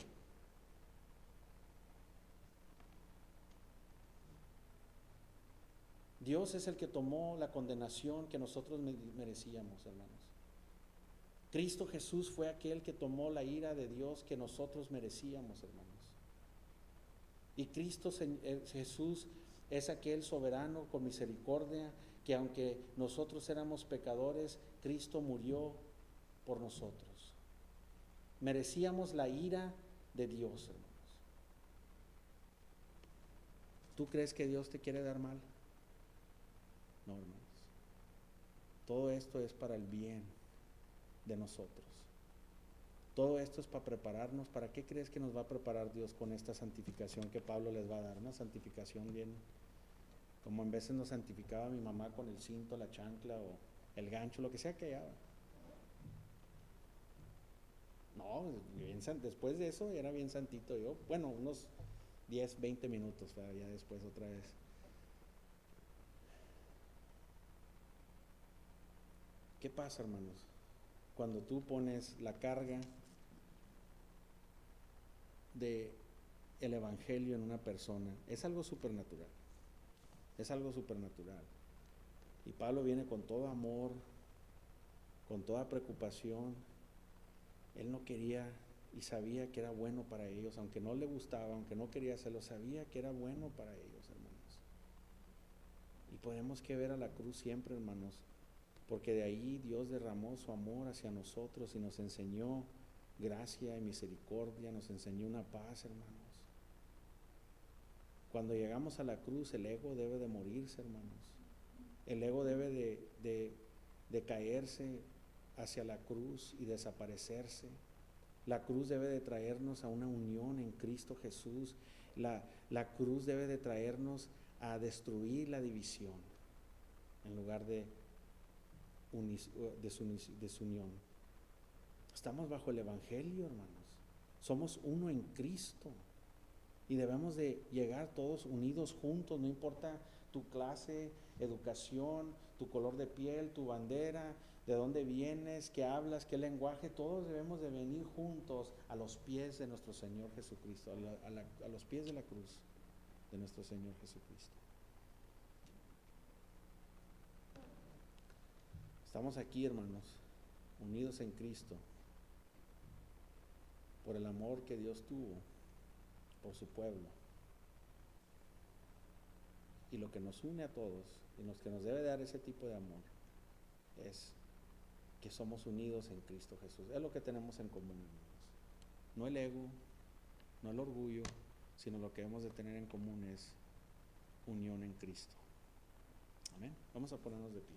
Dios es el que tomó la condenación que nosotros merecíamos, hermanos. Cristo Jesús fue aquel que tomó la ira de Dios que nosotros merecíamos, hermanos. Y Cristo Jesús es aquel soberano con misericordia que aunque nosotros éramos pecadores, Cristo murió por nosotros. Merecíamos la ira de Dios, hermanos. ¿Tú crees que Dios te quiere dar mal? No, hermanos. Todo esto es para el bien de nosotros. Todo esto es para prepararnos. ¿Para qué crees que nos va a preparar Dios con esta santificación que Pablo les va a dar? Una santificación bien, como en veces nos santificaba mi mamá con el cinto, la chancla o el gancho, lo que sea que haya. No, después de eso era bien santito yo. Bueno, unos 10, 20 minutos, ya después otra vez. ¿Qué pasa, hermanos? Cuando tú pones la carga de el evangelio en una persona, es algo supernatural. Es algo supernatural. Y Pablo viene con todo amor, con toda preocupación. Él no quería y sabía que era bueno para ellos, aunque no le gustaba, aunque no quería hacerlo, sabía que era bueno para ellos, hermanos. Y tenemos que ver a la cruz siempre, hermanos, porque de ahí Dios derramó su amor hacia nosotros y nos enseñó gracia y misericordia, nos enseñó una paz, hermanos. Cuando llegamos a la cruz, el ego debe de morirse, hermanos. El ego debe de caerse hacia la cruz y desaparecerse. La cruz debe de traernos a una unión en Cristo Jesús. La cruz debe de traernos a destruir la división en lugar de desunión. Estamos bajo el evangelio, hermanos. Somos uno en Cristo y debemos de llegar todos unidos juntos, no importa tu clase, educación, tu color de piel, tu bandera, de dónde vienes, qué hablas, qué lenguaje. Todos debemos de venir juntos a los pies de nuestro Señor Jesucristo, a los pies de la cruz de nuestro Señor Jesucristo. Estamos aquí, hermanos, unidos en Cristo por el amor que Dios tuvo por su pueblo. Y lo que nos une a todos y lo que nos debe dar ese tipo de amor es que somos unidos en Cristo Jesús. Es lo que tenemos en común, hermanos. No el ego, no el orgullo, sino lo que hemos de tener en común es unión en Cristo. Amén. Vamos a ponernos de pie.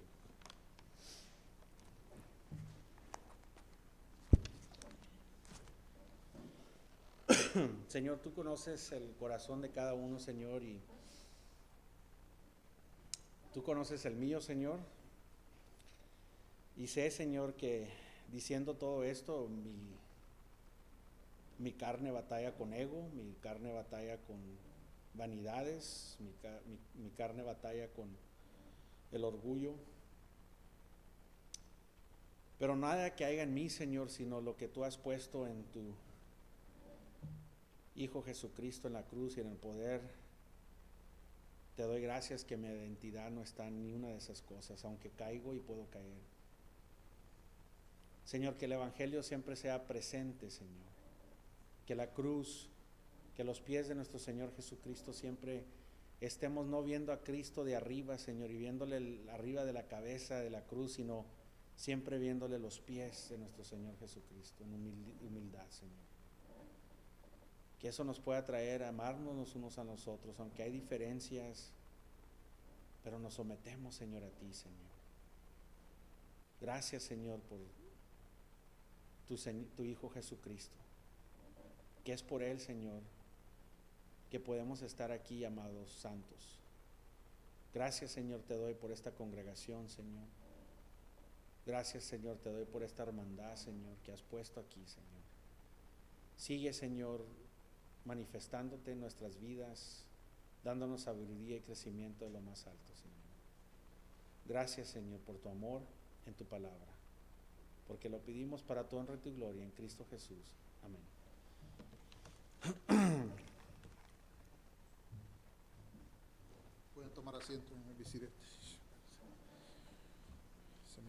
Señor, tú conoces el corazón de cada uno, Señor, y tú conoces el mío, Señor. Y sé, Señor, que diciendo todo esto, mi carne batalla con ego, mi carne batalla con vanidades, mi carne batalla con el orgullo. Pero nada que haya en mí, Señor, sino lo que tú has puesto en tu Hijo Jesucristo en la cruz y en el poder. Te doy gracias que mi identidad no está en ni una de esas cosas, aunque caigo y puedo caer. Señor, que el evangelio siempre sea presente, Señor. Que la cruz, que los pies de nuestro Señor Jesucristo siempre estemos no viendo a Cristo de arriba, Señor, y viéndole arriba de la cabeza de la cruz, sino siempre viéndole los pies de nuestro Señor Jesucristo en humildad, Señor. Que eso nos pueda traer a amarnos los unos a los otros, aunque hay diferencias, pero nos sometemos, Señor, a ti, Señor. Gracias, Señor, por tu Hijo Jesucristo, que es por Él, Señor, que podemos estar aquí, amados santos. Gracias, Señor, te doy por esta congregación, Señor. Gracias, Señor, te doy por esta hermandad, Señor, que has puesto aquí, Señor. Sigue, Señor, manifestándote en nuestras vidas, dándonos sabiduría y crecimiento de lo más alto, Señor. Gracias, Señor, por tu amor en tu palabra, porque lo pedimos para tu honra y tu gloria en Cristo Jesús. Amén. Pueden tomar asiento en el visirete.